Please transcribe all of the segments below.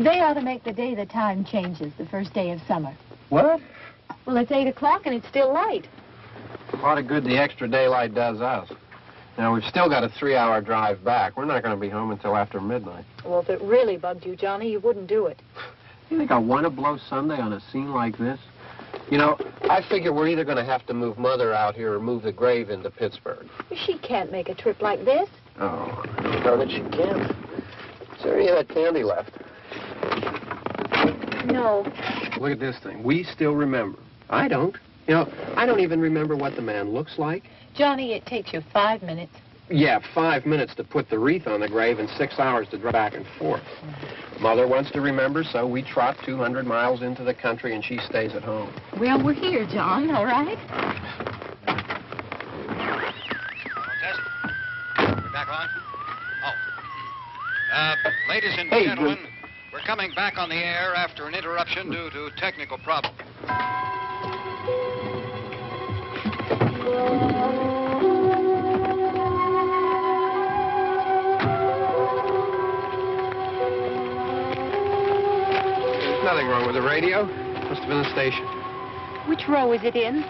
They ought to make the day the time changes, the first day of summer. What? Well, it's 8 o'clock and it's still light. A lot of good the extra daylight does us. Now, we've still got a 3-hour drive back. We're not going to be home until after midnight. Well, if it really bugged you, Johnny, you wouldn't do it. You think I want to blow Sunday on a scene like this? You know, I figure we're either going to have to move Mother out here or move the grave into Pittsburgh. She can't make a trip like this. Oh, I don't know that she can. Is there any of that candy left? No. Look at this thing. We still remember. I don't. You know, I don't even remember what the man looks like. Johnny, it takes you 5 minutes. Yeah, 5 minutes to put the wreath on the grave and 6 hours to drive back and forth. Mother wants to remember, so we trot 200 miles into the country and she stays at home. Well, we're here, John, all right? Test. We're back on? Oh. Ladies and gentlemen, we're coming back on the air after an interruption due to technical problems. There's nothing wrong with the radio. Must have been the station. Which row is it in?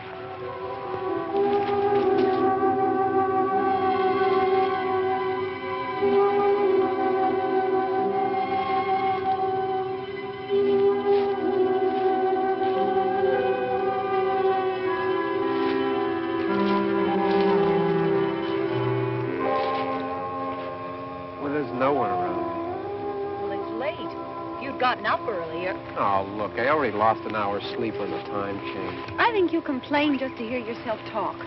Gotten up earlier. Oh, look, I already lost an hour's sleep on the time change. I think you complain just to hear yourself talk.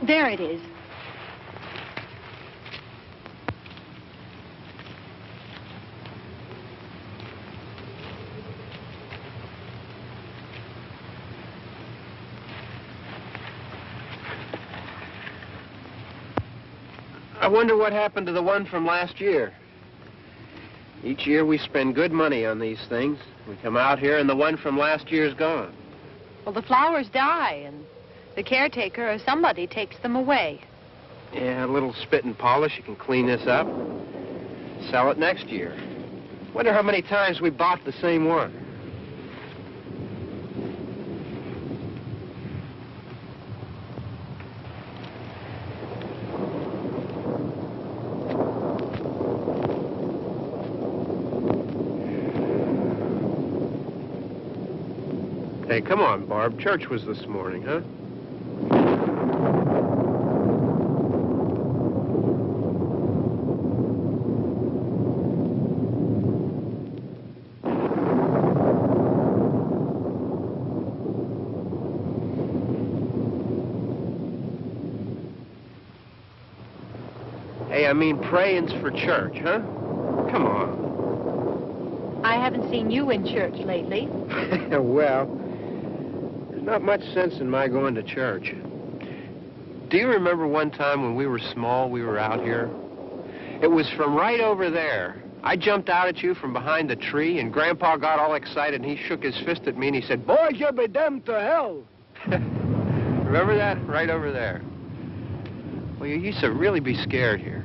There it is. I wonder what happened to the one from last year. Each year we spend good money on these things. We come out here and the one from last year's gone. Well, the flowers die and the caretaker or somebody takes them away. Yeah, a little spit and polish. You can clean this up. Sell it next year. Wonder how many times we bought the same one. Hey, come on, Barb. Church was this morning, huh? I mean praying's for church, huh? Come on. I haven't seen you in church lately. Well, there's not much sense in my going to church. Do you remember one time when we were small, we were out here? It was from right over there. I jumped out at you from behind the tree, and Grandpa got all excited, and he shook his fist at me, and he said, "Boys, you'll be damned to hell." Remember that? Right over there. Well, you used to really be scared here.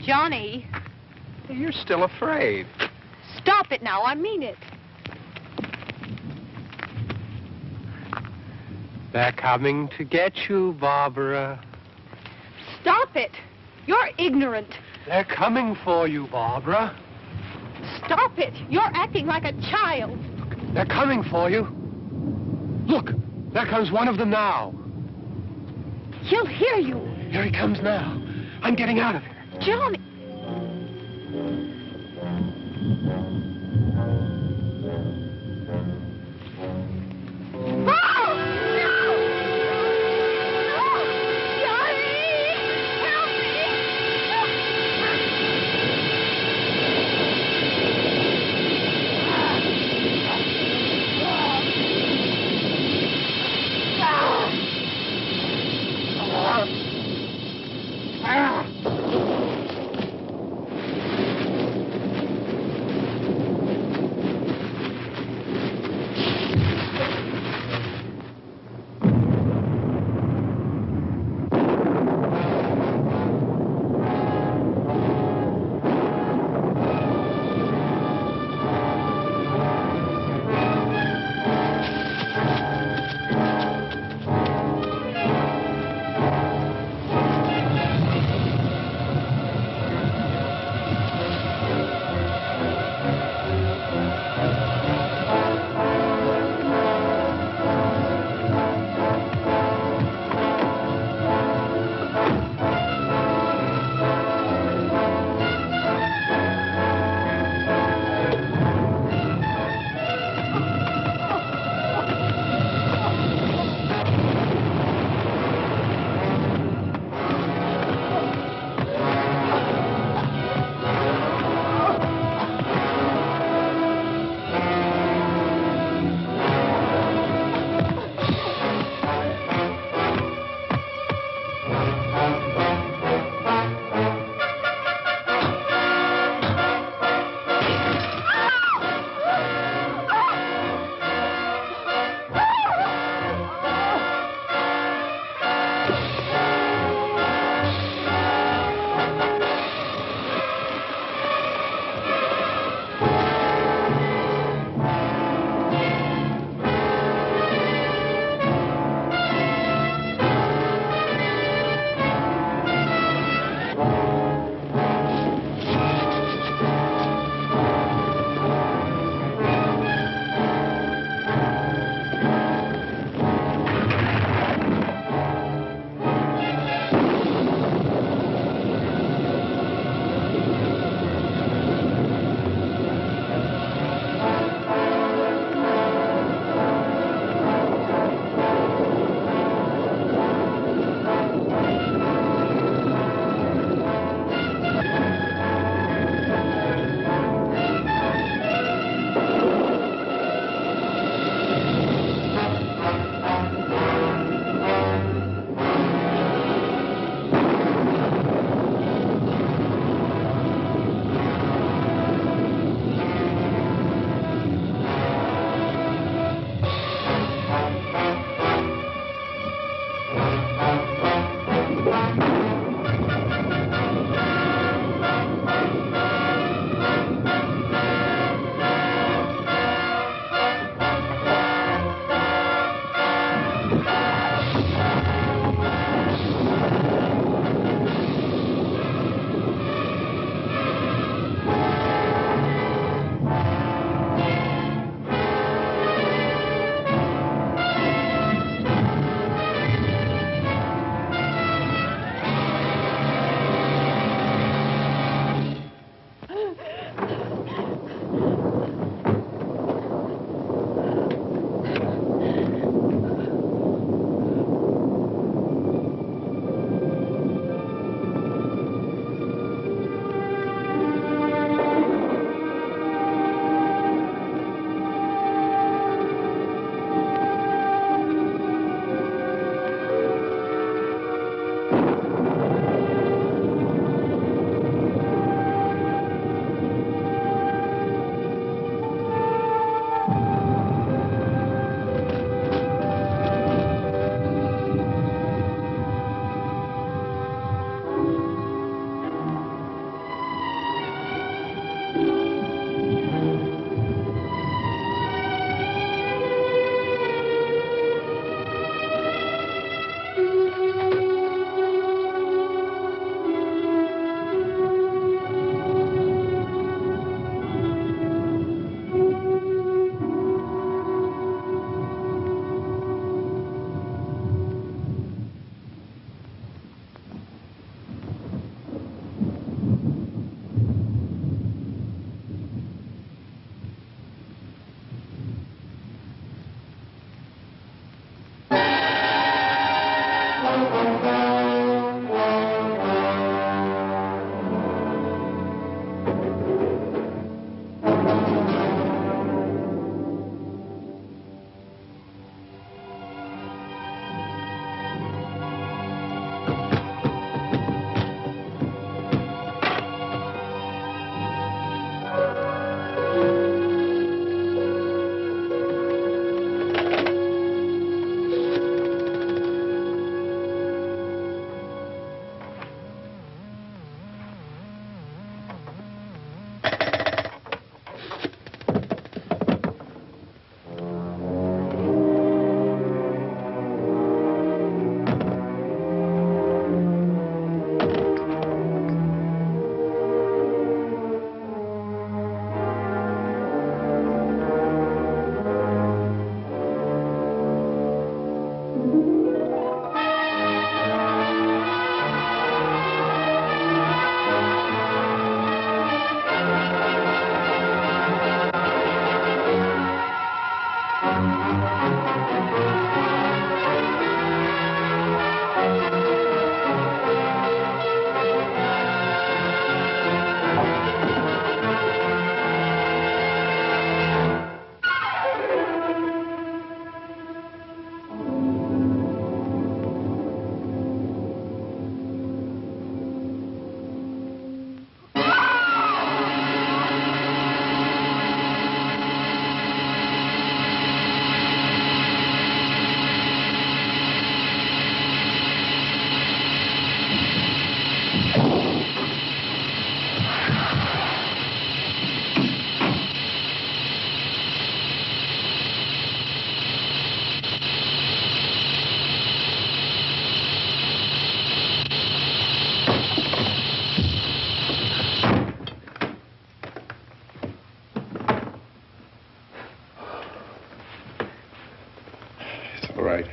Johnny, You're still afraid. stop it now. I mean it. They're coming to get you, Barbara. Stop it. You're ignorant. They're coming for you, Barbara. Stop it. You're acting like a child. They're coming for you. Look, there comes one of them now. He'll hear you. Here he comes now. I'm getting out of here. Johnny. All right.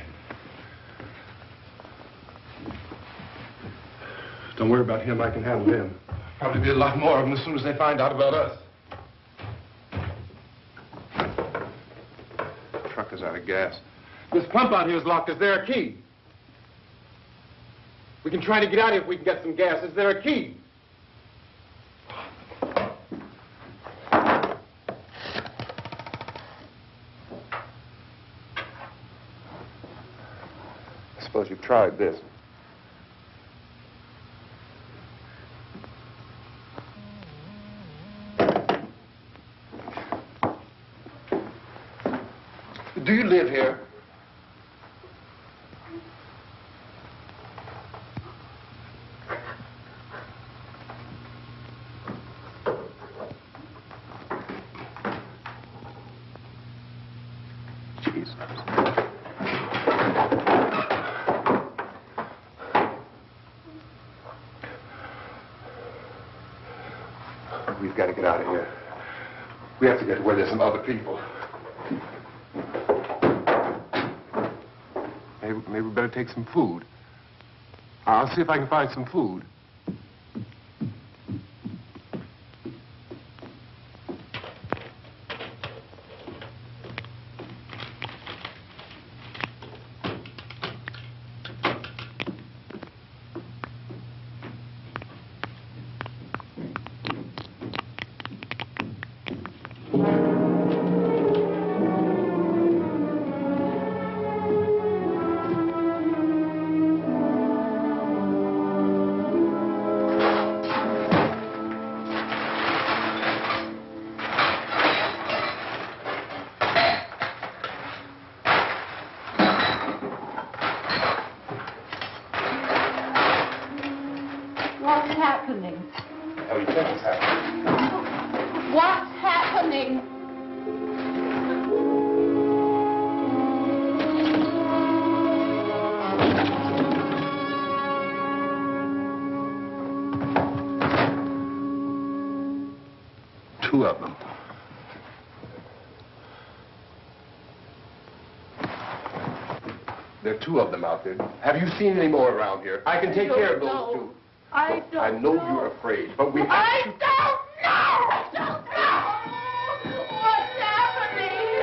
Don't worry about him. I can handle him. Probably be a lot more of them as soon as they find out about us. The truck is out of gas. This pump out here is locked. Is there a key? We can try to get out of here if we can get some gas. Is there a key? I suppose you've tried this. Do you live here? Jesus. We've got to get out of here. We have to get to where there's some other people. Maybe we better take some food. I'll see if I can find some food. What's happening? How do you think it's happening? What's happening? Two of them. There are two of them out there. Have you seen any more around here? I can take care of those two. I don't I know you're afraid, but we have I to... don't know! I don't know! What's happening?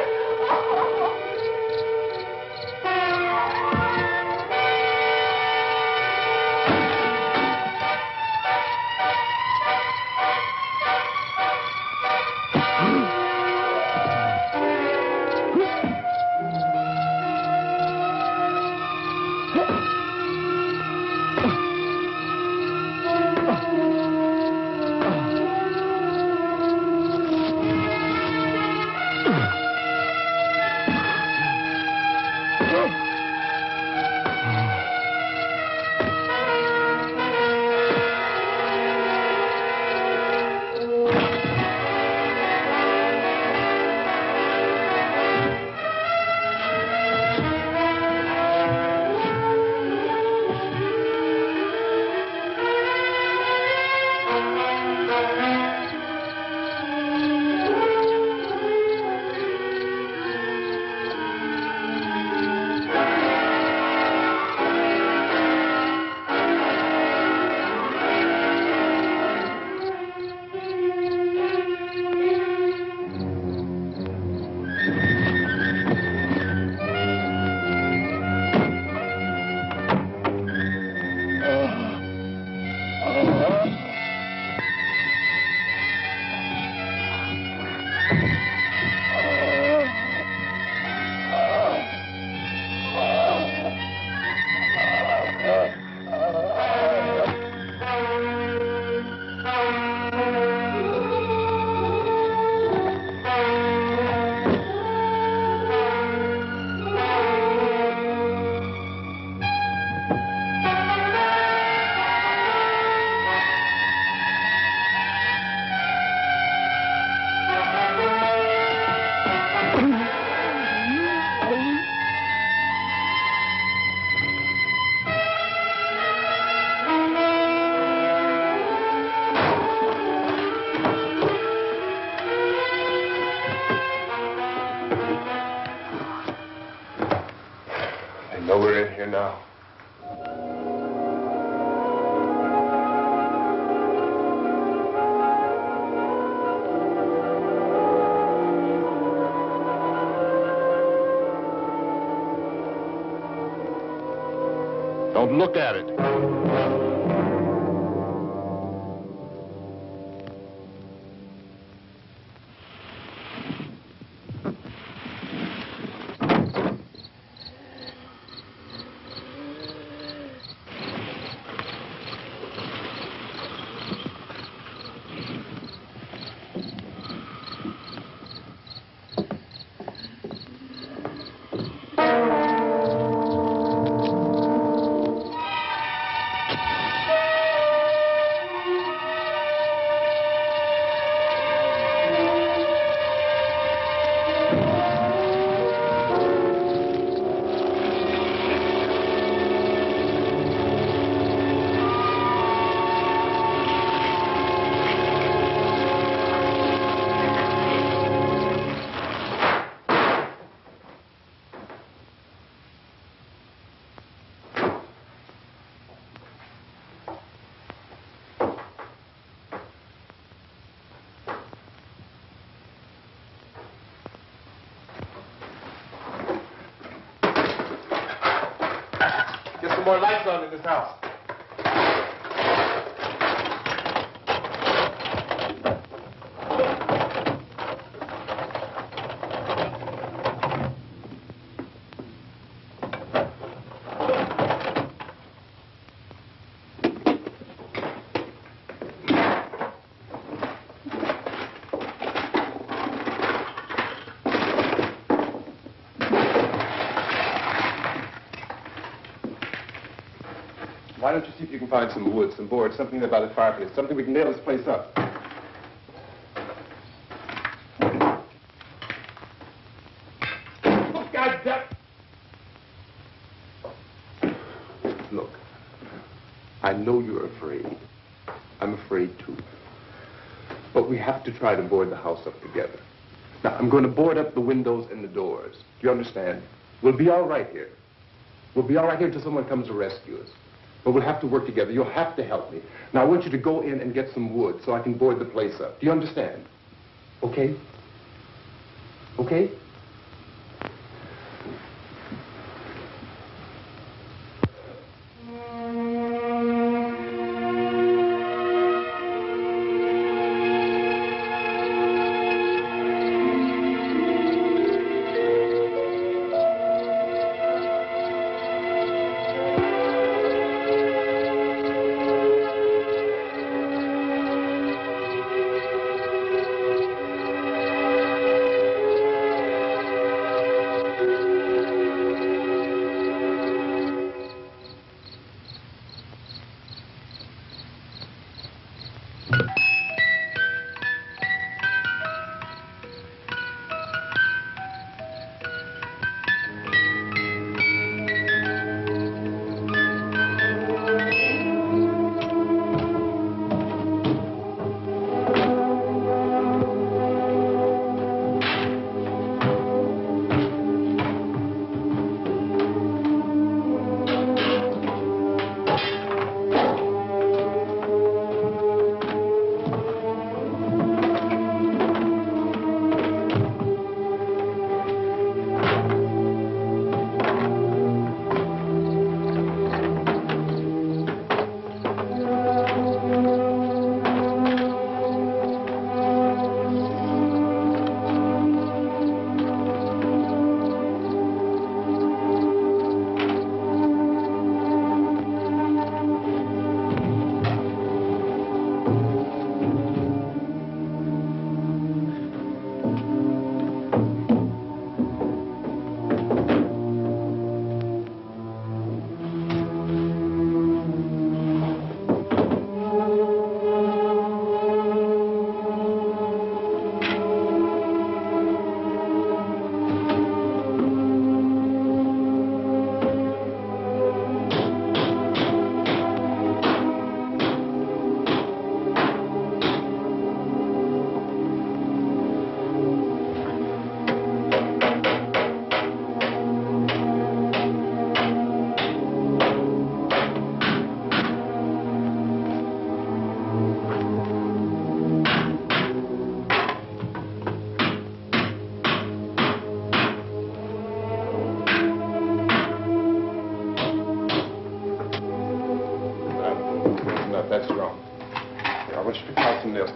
Well, we're in here now. Don't look at it. Get some more lights on in this house. Why don't you see if you can find some wood, some board, something about a fireplace, something we can nail this place up. Look, goddamn! Look, I know you're afraid. I'm afraid too. But we have to try to board the house up together. Now, I'm going to board up the windows and the doors. Do you understand? We'll be all right here. We'll be all right here until someone comes to rescue us. But we'll have to work together. You'll have to help me. Now, I want you to go in and get some wood so I can board the place up. Do you understand? Okay? Okay?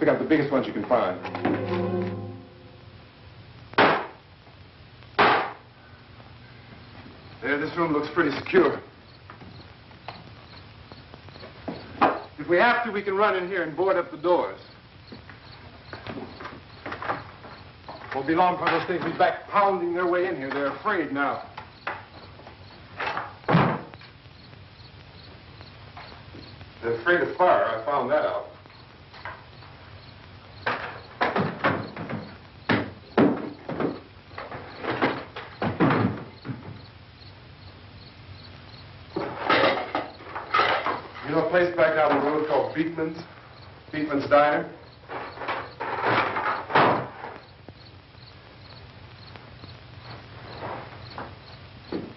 pick out the biggest ones you can find. There, this room looks pretty secure. If we have to, we can run in here and board up the doors. Won't be long before those things will be back pounding their way in here. They're afraid now. They're afraid of fire. I found that out. You know a place back down the road called Beekman's? Beekman's Diner?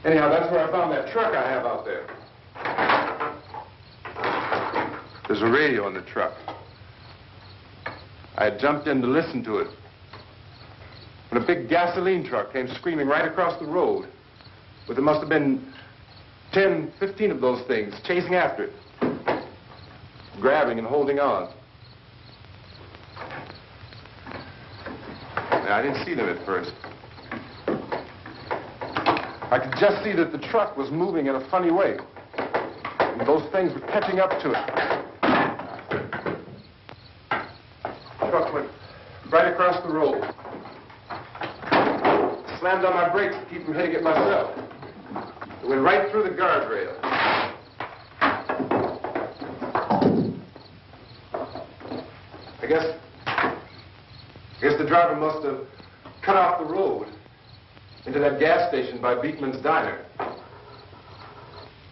Anyhow, that's where I found that truck I have out there. There's a radio in the truck. I had jumped in to listen to it when a big gasoline truck came screaming right across the road. But there must have been 10, 15 of those things chasing after it, grabbing and holding on. Now, I didn't see them at first. I could just see that the truck was moving in a funny way. And those things were catching up to it. The truck went right across the road. Slammed on my brakes to keep from hitting it myself. It went right through the guardrail. I guess the driver must have cut off the road into that gas station by Beekman's Diner.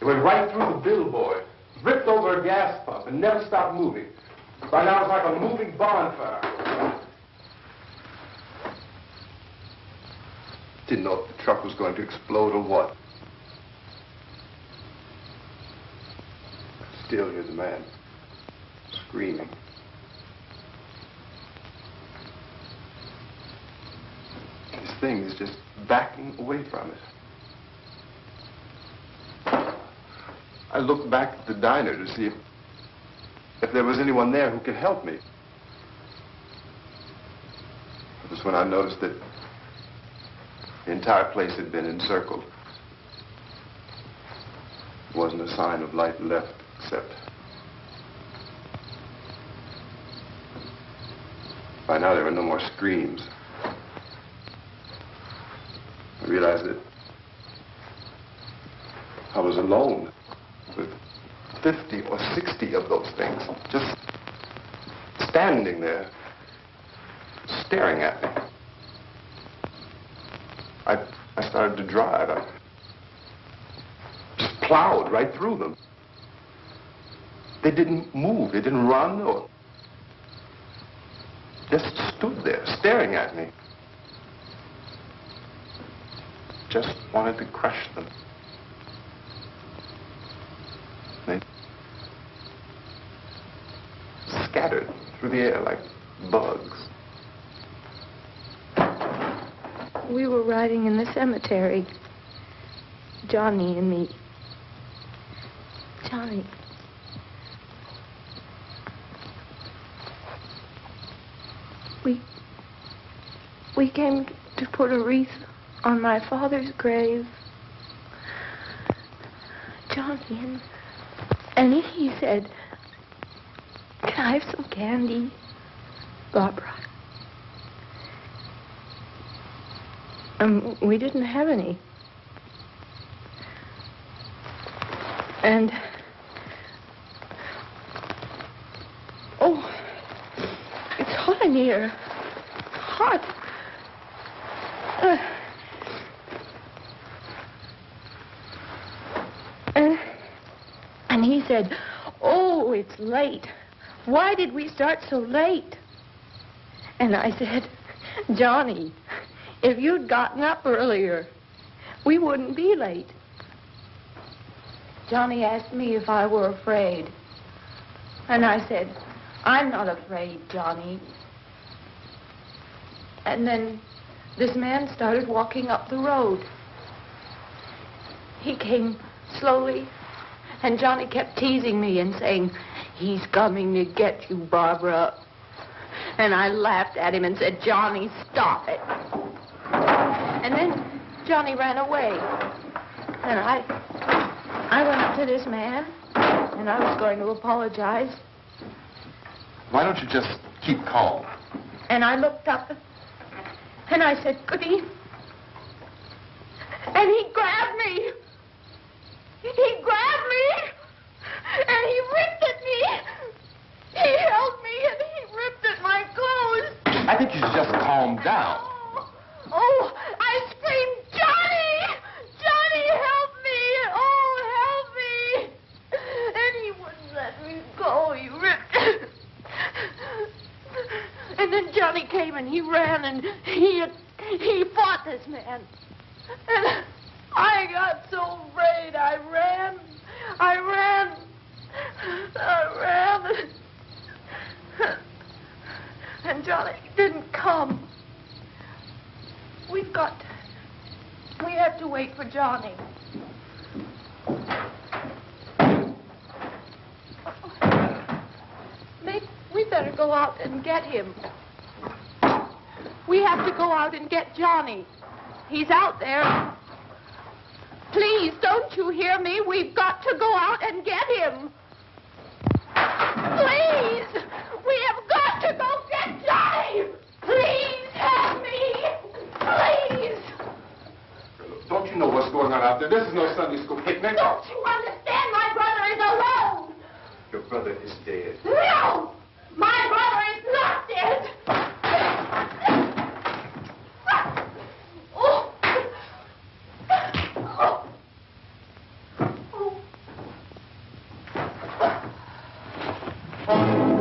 It went right through the billboard, ripped over a gas pump, and never stopped moving. By now, it's like a moving bonfire. Didn't know if the truck was going to explode or what. Still, here's a man screaming. This thing is just backing away from it. I looked back at the diner to see if there was anyone there who could help me. It was when I noticed that the entire place had been encircled. There wasn't a sign of light left except by now there were no more screams. I realized that I was alone with 50 or 60 of those things, just standing there, staring at me. I started to drive. I just plowed right through them. They didn't move. They didn't run or just stood there, staring at me. Just wanted to crush them. They scattered through the air like bugs. We were riding in the cemetery, Johnny and me. Johnny. We came to put a wreath on my father's grave. Johnny, and he said, "Can I have some candy, Barbara?" We didn't have any. And, oh, it's hot in here. Hot. And he said, "Oh, it's late. Why did we start so late?" And I said, "Johnny, if you'd gotten up earlier, we wouldn't be late." Johnny asked me if I were afraid. And I said, "I'm not afraid, Johnny." And then this man started walking up the road. He came slowly, and Johnny kept teasing me and saying, "He's coming to get you, Barbara." And I laughed at him and said, Johnny, stop it. And then Johnny ran away. And I went up to this man, and I was going to apologize. Why don't you just keep calm? And I looked up, and I said, Goody. And he grabbed me. He grabbed me, and he ripped at me. He held me, and he ripped at my clothes. I think you should just calm down. Oh, I screamed, Johnny! Johnny, help me! Oh, help me! And he wouldn't let me go. He ripped. And then Johnny came and he ran and he fought this man. And I got so afraid. I ran. And Johnny didn't come. We have to wait for Johnny. We better go out and get him. We have to go out and get Johnny. He's out there. Please, don't you hear me? We've got to go out and get him. Please! We have got to go get Johnny! Please help me! Please! Don't you know what's going on out there? This is no Sunday school picnic. Don't you understand? My brother is alone! Your brother is dead. No! My brother is not dead! Oh. Oh.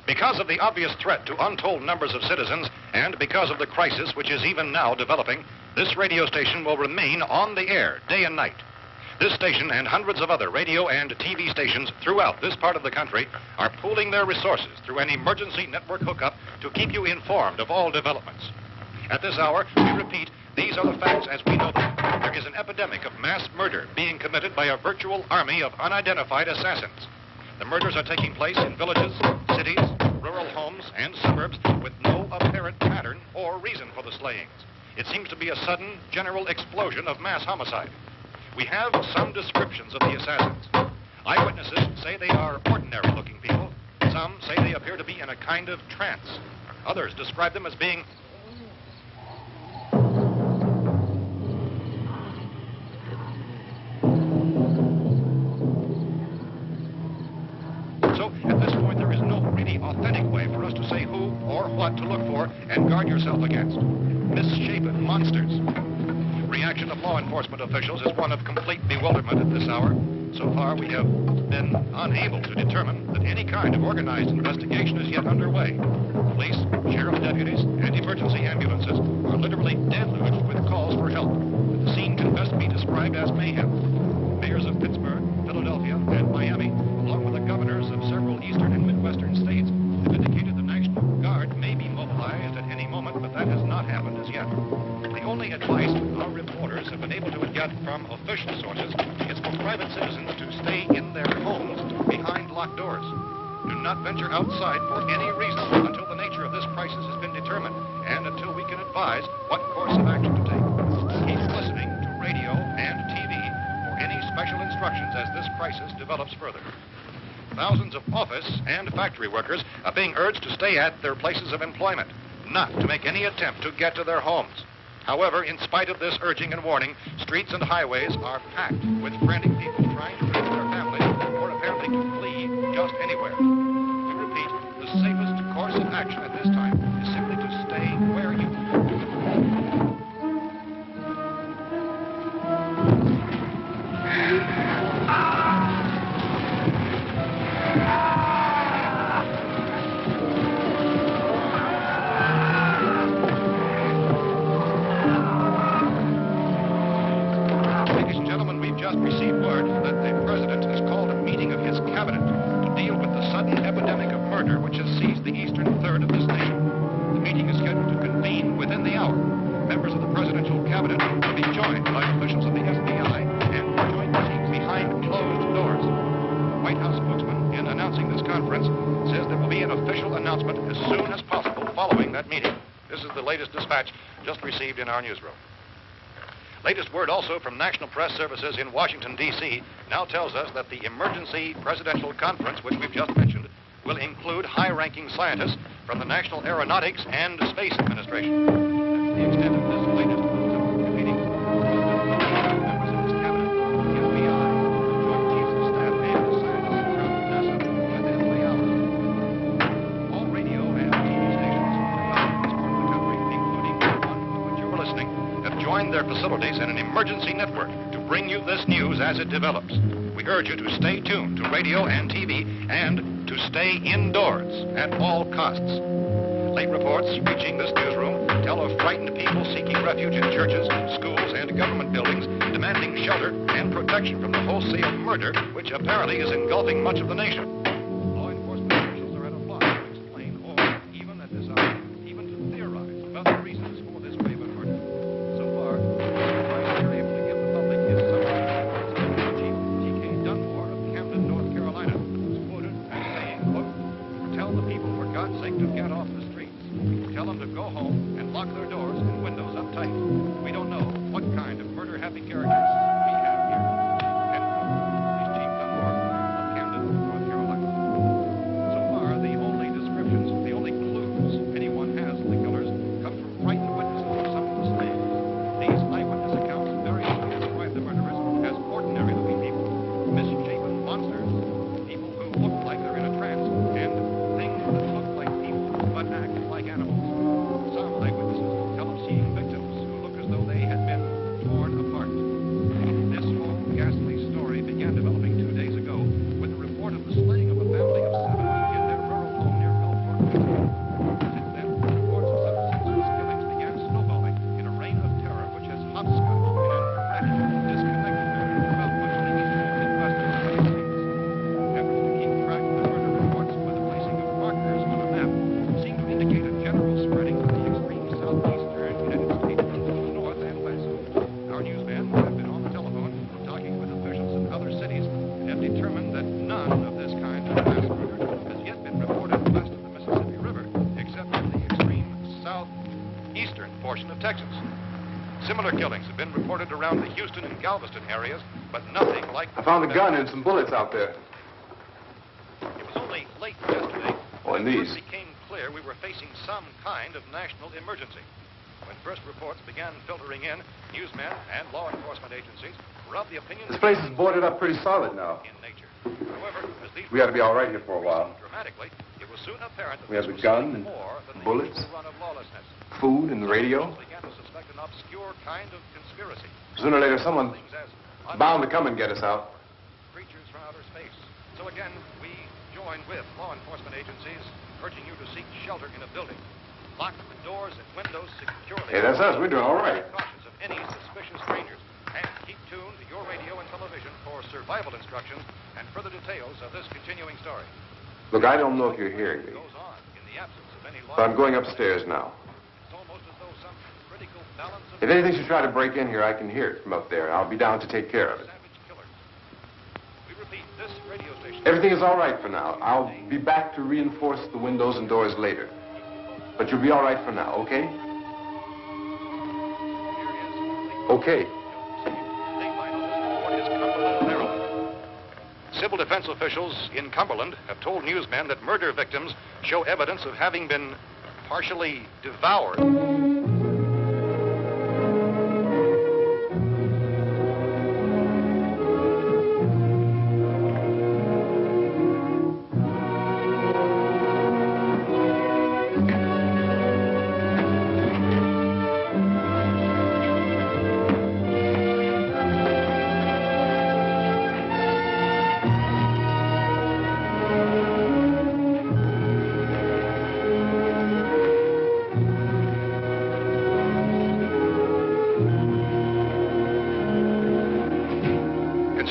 Because of the obvious threat to untold numbers of citizens, and because of the crisis which is even now developing, this radio station will remain on the air day and night. This station and hundreds of other radio and TV stations throughout this part of the country are pooling their resources through an emergency network hookup to keep you informed of all developments. At this hour, we repeat, these are the facts as we know them. There is an epidemic of mass murder being committed by a virtual army of unidentified assassins. The murders are taking place in villages, cities, rural homes, and suburbs with no apparent pattern or reason for the slayings. It seems to be a sudden, general explosion of mass homicide. We have some descriptions of the assassins. Eyewitnesses say they are ordinary-looking people. Some say they appear to be in a kind of trance. Others describe them as being authentic way for us to say who or what to look for and guard yourself against. Misshapen monsters. Reaction of law enforcement officials is one of complete bewilderment at this hour. So far, we have been unable to determine that any kind of organized investigation is yet underway. Police, sheriff deputies, and emergency ambulances are literally deluged with calls for help. The scene can best be described as mayhem. Mayors of Pittsburgh, Philadelphia, and Miami, along with the governors of several eastern and midwestern states, have indicated the National Guard may be mobilized at any moment, but that has not happened as yet. The only advice our reporters have been able to get from official sources is for private citizens to stay in their homes behind locked doors. Do not venture outside for any reason until the nature of this crisis has been determined and until we can advise what course of action to take. Keep listening to radio and TV for any special instructions as this crisis develops further. Thousands of office and factory workers are being urged to stay at their places of employment, not to make any attempt to get to their homes. However, in spite of this urging and warning, streets and highways are packed with frantic people trying to reach their families or apparently to flee just anywhere. We repeat, the safest course of action at this time is simply to stay where you are. Ladies and gentlemen, we've just received word that the president has called a meeting of his cabinet to deal with the sudden epidemic of murder which has seized the eastern third of this nation. The meeting is scheduled to convene within the hour. Members of the presidential cabinet will be joined by officials of the FBI and joint teams behind closed doors. The White House spokesman, in announcing this conference, says there will be an official announcement as soon as possible following that meeting. This is the latest dispatch just received in our newsroom. Latest word also from National Press Services in Washington, D.C. now tells us that the emergency presidential conference, which we've just mentioned, will include high-ranking scientists from the National Aeronautics and Space Administration. That's the extent of this latest meeting. Members of his cabinet, the FBI, Joint Chiefs of Staff, and the scientists from NASA within the hour. All radio and TV stations throughout this part of the country, including the one to which you were listening, have joined their facilities in an emergency network to bring you this news as it develops. We urge you to stay tuned to radio and TV and to stay indoors at all costs. Late reports reaching this newsroom tell of frightened people seeking refuge in churches, schools, and government buildings, demanding shelter and protection from the wholesale murder which apparently is engulfing much of the nation. Law enforcement officials are at a loss to explain or even at this hour, even to theorize about the reasons for this wave of murder. So far, the advice they're able to give the public is something Chief T.K. Dunmore of Camden, North Carolina, who's quoted as saying, quote, "Tell the people, for God's sake, to get off the streets. Tell them to go home and lock their doors and windows up tight. We don't know what kind of murder-happy characters we have here." End quote. He's Chief Dunmore of Camden, North Carolina. So far, the only descriptions, the only clues anyone has of the killers come from frightened witnesses of some of the slain. These eyewitness accounts variously describe the murderers as ordinary-looking people, misshapen monsters, people who look like they're in a trance, and things that look like people but act like animals. Some eyewitnesses tell of seeing victims who look as though they had been torn apart. This whole ghastly story began developing 2 days ago with the report of the slaying of a family of 7 in their rural home near Belfort, Virginia. Since then, reports of such senseless killings began snowballing in a reign of terror which has hopscotched in an erratic, disconnected manner throughout much of the eastern and western United States. Efforts to keep track of the murder reports with the placing of markers on a map seem to indicate a general spreading of the extreme southeastern United States into the north and west. Our newsmen have been on the telephone talking with officials in other cities and have determined that none of this kind of mass murder has yet been reported west of the Mississippi River, except in the extreme southeastern portion of Texas. Similar killings have been reported around the Houston and Galveston areas, but nothing like... I found a gun and some bullets out there. It was only late yesterday Oh, and when it these. first became clear we were facing some kind of national emergency. When first reports began filtering in, newsmen and law enforcement agencies were of the opinion This that place is boarded up pretty solid now. in nature. However, as these We ought to be all right here for a while. dramatically, it was soon apparent that We have this the was gun something and more than the bullets. usual run of lawlessness. Food and the radio. Officials began to suspect an obscure kind of conspiracy. Sooner or later, someone Things as bound to come and get us out. creatures from outer space. So again, we join with law enforcement agencies, urging you to seek shelter in a building. Lock the doors and windows securely. Hey, that's us. We're doing all right. Cautious of any suspicious strangers. And keep tuned to your radio and television for survival instructions and further details of this continuing story. Look, I don't know if you're hearing me, Goes on in the absence of any law. but I'm going upstairs now. It's almost as though some critical balance of If anything should try to break in here, I can hear it from up there. I'll be down to take care of it. savage killers. We repeat, this radio station. Everything is all right for now. I'll be back to reinforce the windows and doors later. But you'll be all right for now, okay? Okay. Civil defense officials in Cumberland have told newsmen that murder victims show evidence of having been partially devoured.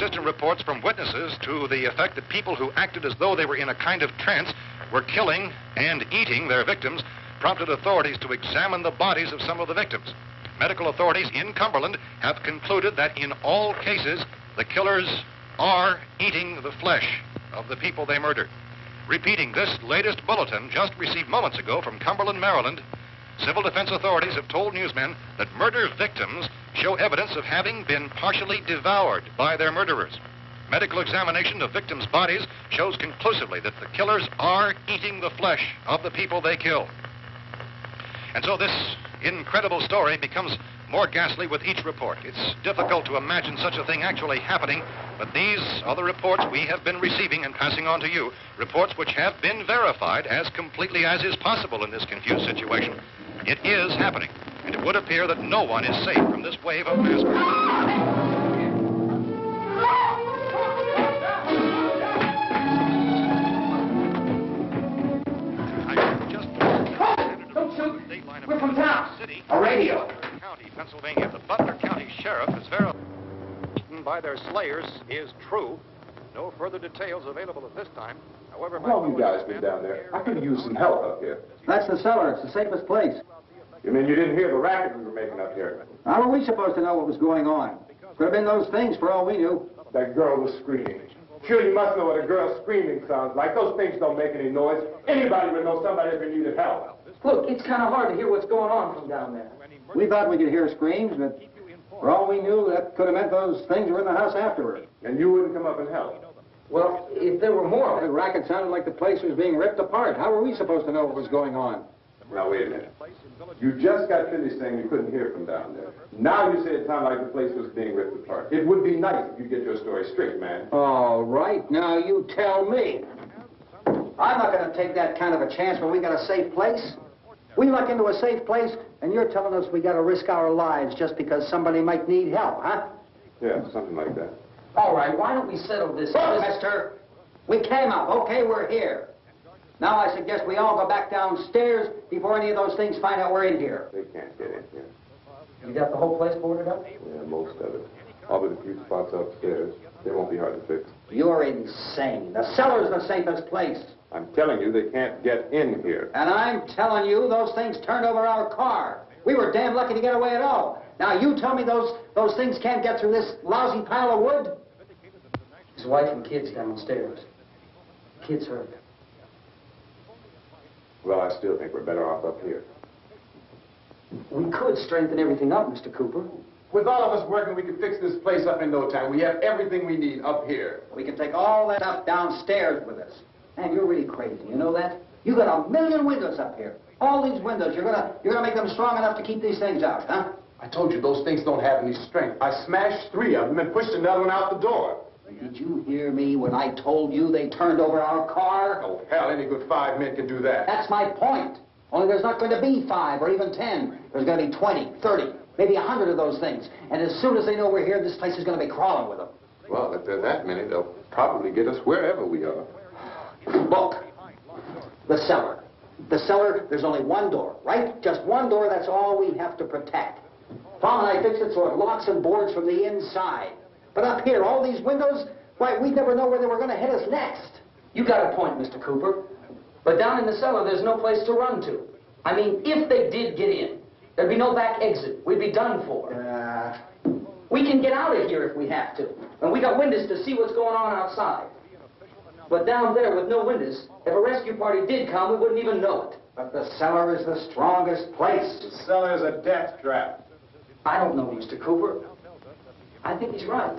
persistent reports from witnesses to the effect that people who acted as though they were in a kind of trance were killing and eating their victims prompted authorities to examine the bodies of some of the victims. Medical authorities in Cumberland have concluded that in all cases, the killers are eating the flesh of the people they murdered. Repeating this latest bulletin just received moments ago from Cumberland, Maryland, civil defense authorities have told newsmen that murder victims show evidence of having been partially devoured by their murderers. Medical examination of victims' bodies shows conclusively that the killers are eating the flesh of the people they kill. And so this incredible story becomes more ghastly with each report. It's difficult to imagine such a thing actually happening, but these are the reports we have been receiving and passing on to you, reports which have been verified as completely as is possible in this confused situation. It is happening, and it would appear that no one is safe from this wave of mass murder. We're from town. A radio. County, Pennsylvania. The Butler County Sheriff has verified by their slayers is true. No further details available at this time. However, How long you guys been down there? I could use some help up here. That's the cellar. It's the safest place. You mean you didn't hear the racket we were making up here? How were we supposed to know what was going on? Could have been those things for all we knew. That girl was screaming. Sure, you must know what a girl screaming sounds like. Those things don't make any noise. Anybody would know somebody ever needed help. Look, it's kind of hard to hear what's going on from down there. We thought we could hear screams, but for all we knew, that could have meant those things were in the house afterward. And you wouldn't come up and help? Well, if there were more, the racket sounded like the place was being ripped apart. How were we supposed to know what was going on? Now, wait a minute. You just got finished saying you couldn't hear from down there. Now you say it sounded like the place was being ripped apart. It would be nice if you get your story straight, man. All right, now you tell me. I'm not going to take that kind of a chance when we got a safe place. We luck into a safe place, and you're telling us we got to risk our lives just because somebody might need help, huh? Yeah, something like that. All right, why don't we settle this? Look, mister, we came up. Okay, we're here. Now I suggest we all go back downstairs before any of those things find out we're in here. They can't get in here. You got the whole place boarded up? Yeah, most of it. All but a few spots upstairs. They won't be hard to fix. You're insane. The cellar's the safest place. I'm telling you, they can't get in here. And I'm telling you, those things turned over our car. We were damn lucky to get away at all. Now, you tell me those things can't get through this lousy pile of wood? His wife and kids downstairs. Kids hurt. Well, I still think we're better off up here. We could strengthen everything up, Mr. Cooper. With all of us working, we can fix this place up in no time. We have everything we need up here. We can take all that stuff downstairs with us. Man, you're really crazy. You know that? You got 1 million windows up here. All these windows, you're gonna make them strong enough to keep these things out, huh? I told you those things don't have any strength. I smashed 3 of them and pushed another one out the door. Did you hear me when I told you they turned over our car? Oh, hell, any good 5 men can do that. That's my point. Only there's not going to be 5 or even 10. There's going to be 20, 30, maybe 100 of those things. And as soon as they know we're here, this place is going to be crawling with them. Well, if there are that many, they'll probably get us wherever we are. Look, the cellar. The cellar, there's only one door, right? Just one door, that's all we have to protect. Tom and I fixed it so it locks and boards from the inside. But up here, all these windows, why, we'd never know where they were going to hit us next. You got a point, Mr. Cooper. But down in the cellar, there's no place to run to. I mean, if they did get in, there'd be no back exit. We'd be done for. We can get out of here if we have to. And we got windows to see what's going on outside. But down there with no windows, if a rescue party did come, we wouldn't even know it. But the cellar is the strongest place. The cellar is a death trap. I don't know, Mr. Cooper. I think he's right.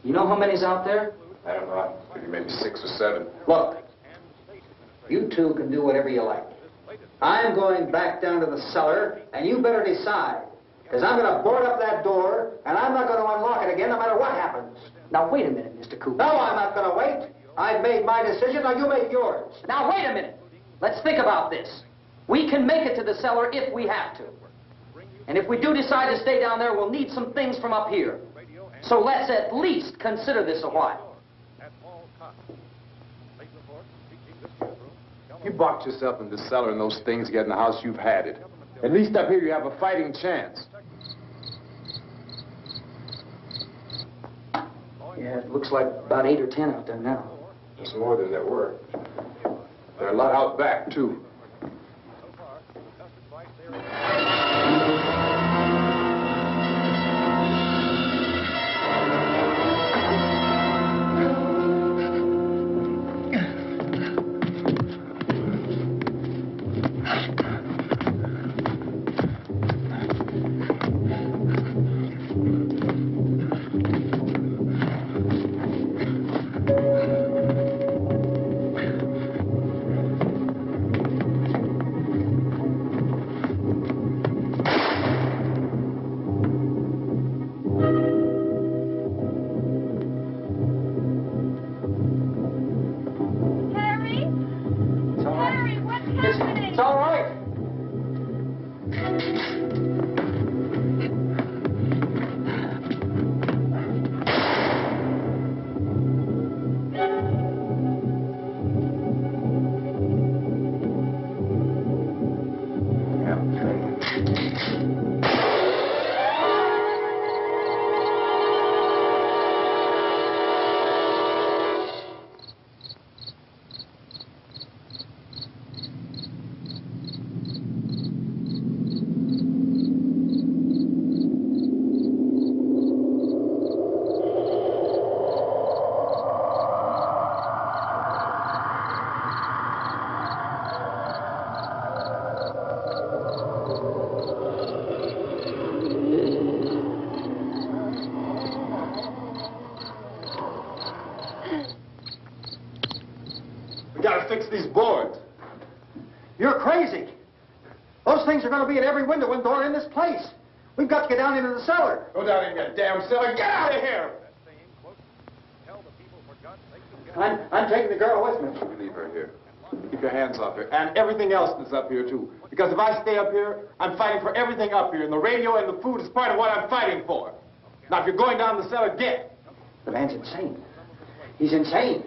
You know how many's out there? I don't know. Maybe 6 or 7. Look, you two can do whatever you like. I'm going back down to the cellar, and you better decide. Because I'm going to board up that door, and I'm not going to unlock it again no matter what happens. Now, wait a minute, Mr. Cooper. No, I'm not going to wait. I've made my decision, now you make yours. Now, wait a minute. Let's think about this. We can make it to the cellar if we have to. And if we do decide to stay down there, we'll need some things from up here. So let's at least consider this a while. You boxed yourself in the cellar and those things get in the house, you've had it. At least up here you have a fighting chance. Yeah, it looks like about 8 or 10 out there now. There's more than there were. There are a lot out back, too. It's all right. We gotta fix these boards. You're crazy. Those things are going to be at every window and door in this place. We've got to get down into the cellar. Go down in your damn cellar. Get out of here! I'm taking the girl with me. You leave her here. Keep your hands off her. And everything else that's up here, too. Because if I stay up here, I'm fighting for everything up here. And the radio and the food is part of what I'm fighting for. Now, if you're going down the cellar, get. The man's insane. He's insane.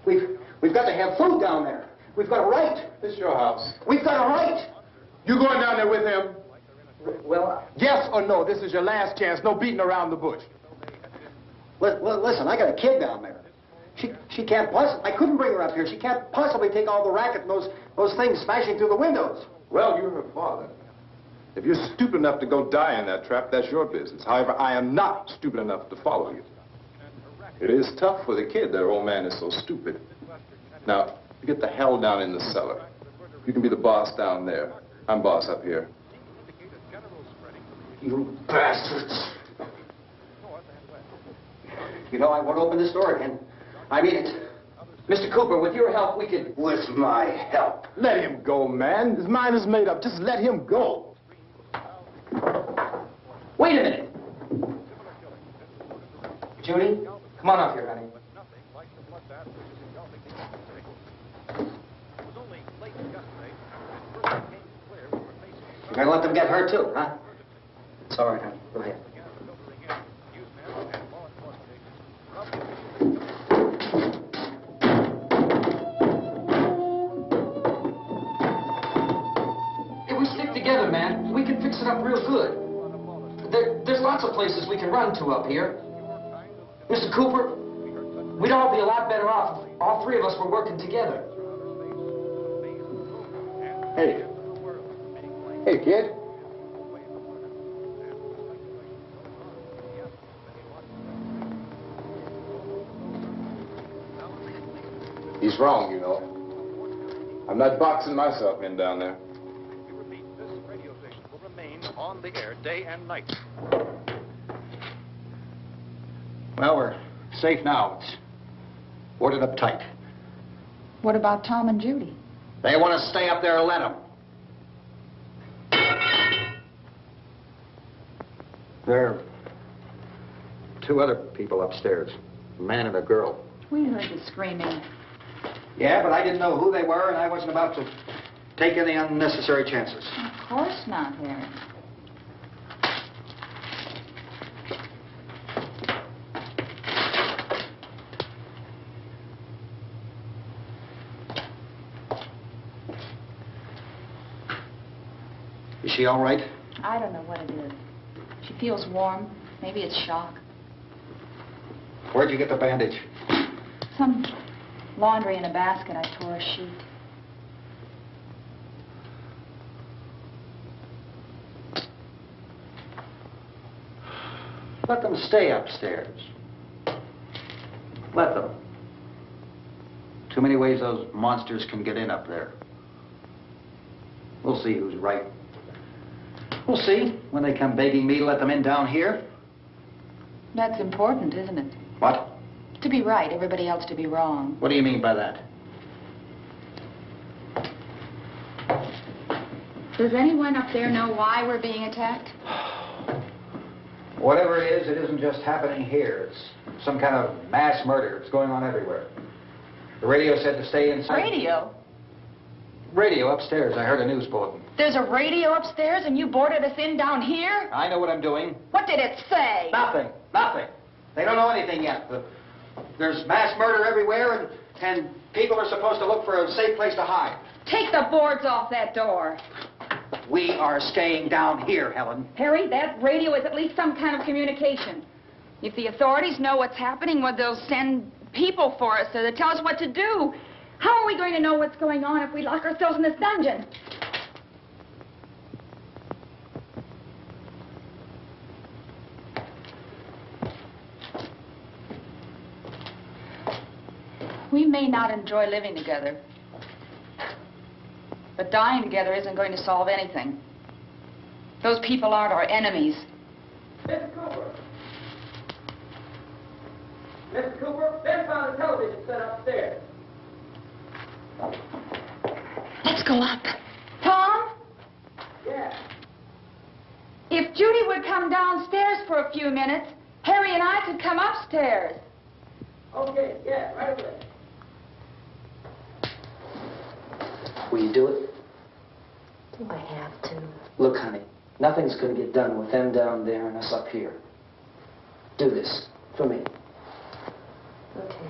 We've got to have food down there. We've got a right. This is your house. We've got a right. You going down there with him? Well, Yes or no? This is your last chance. No beating around the bush. listen, I got a kid down there. She can't possibly, I couldn't bring her up here. She can't possibly take all the racket and those things smashing through the windows. Well, you're her father. If you're stupid enough to go die in that trap, that's your business. However, I am not stupid enough to follow you. It is tough for the kid. Their old man is so stupid. Now, you get the hell down in the cellar. You can be the boss down there. I'm boss up here. You bastards. You know, I won't open this door again. I mean it. Mr. Cooper, with your help, we could... With my help? Let him go, man. His mind is made up. Just let him go. Wait a minute. Judy, come on up here, honey. You're gonna let them get hurt, too, huh? It's all right, honey. Go ahead. If we stick together, man, we can fix it up real good. There's lots of places we can run to up here. Mr. Cooper, we'd all be a lot better off. All three of us were working together. Hey. Hey, kid. He's wrong, you know. I'm not boxing myself in down there. We repeat, this radio station will remain on the air day and night. Well, we're safe now. It's boarded up tight. What about Tom and Judy? They want to stay up there, let them. There are two other people upstairs, a man and a girl. We heard the screaming. Yeah, but I didn't know who they were, and I wasn't about to take any unnecessary chances. Of course not, Harry. Is she all right? I don't know what it is. She feels warm. Maybe it's shock. Where'd you get the bandage? Some laundry in a basket. I tore a sheet. Let them stay upstairs. Let them. Too many ways those monsters can get in up there. We'll see who's right. We'll see when they come begging me to let them in down here. That's important, isn't it? What? To be right, everybody else to be wrong. What do you mean by that? Does anyone up there know why we're being attacked? Whatever it is, it isn't just happening here. It's some kind of mass murder. It's going on everywhere. The radio said to stay inside. Radio? Radio upstairs. I heard a news bulletin. There's a radio upstairs and you boarded us in down here? I know what I'm doing. What did it say? Nothing. Nothing. They don't know anything yet. There's mass murder everywhere, and people are supposed to look for a safe place to hide. Take the boards off that door. We are staying down here, Helen. Harry, that radio is at least some kind of communication. If the authorities know what's happening, well, they'll send people for us so they tell us what to do. How are we going to know what's going on if we lock ourselves in this dungeon? We may not enjoy living together, but dying together isn't going to solve anything. Those people aren't our enemies. Mr. Cooper! Mr. Cooper, Ben found a television set upstairs. Let's go up. Tom? Yeah. If Judy would come downstairs for a few minutes, Harry and I could come upstairs. Okay, yeah, right away. Will you do it? Do I have to? Look, honey, nothing's going to get done with them down there and us up here. Do this for me. Okay.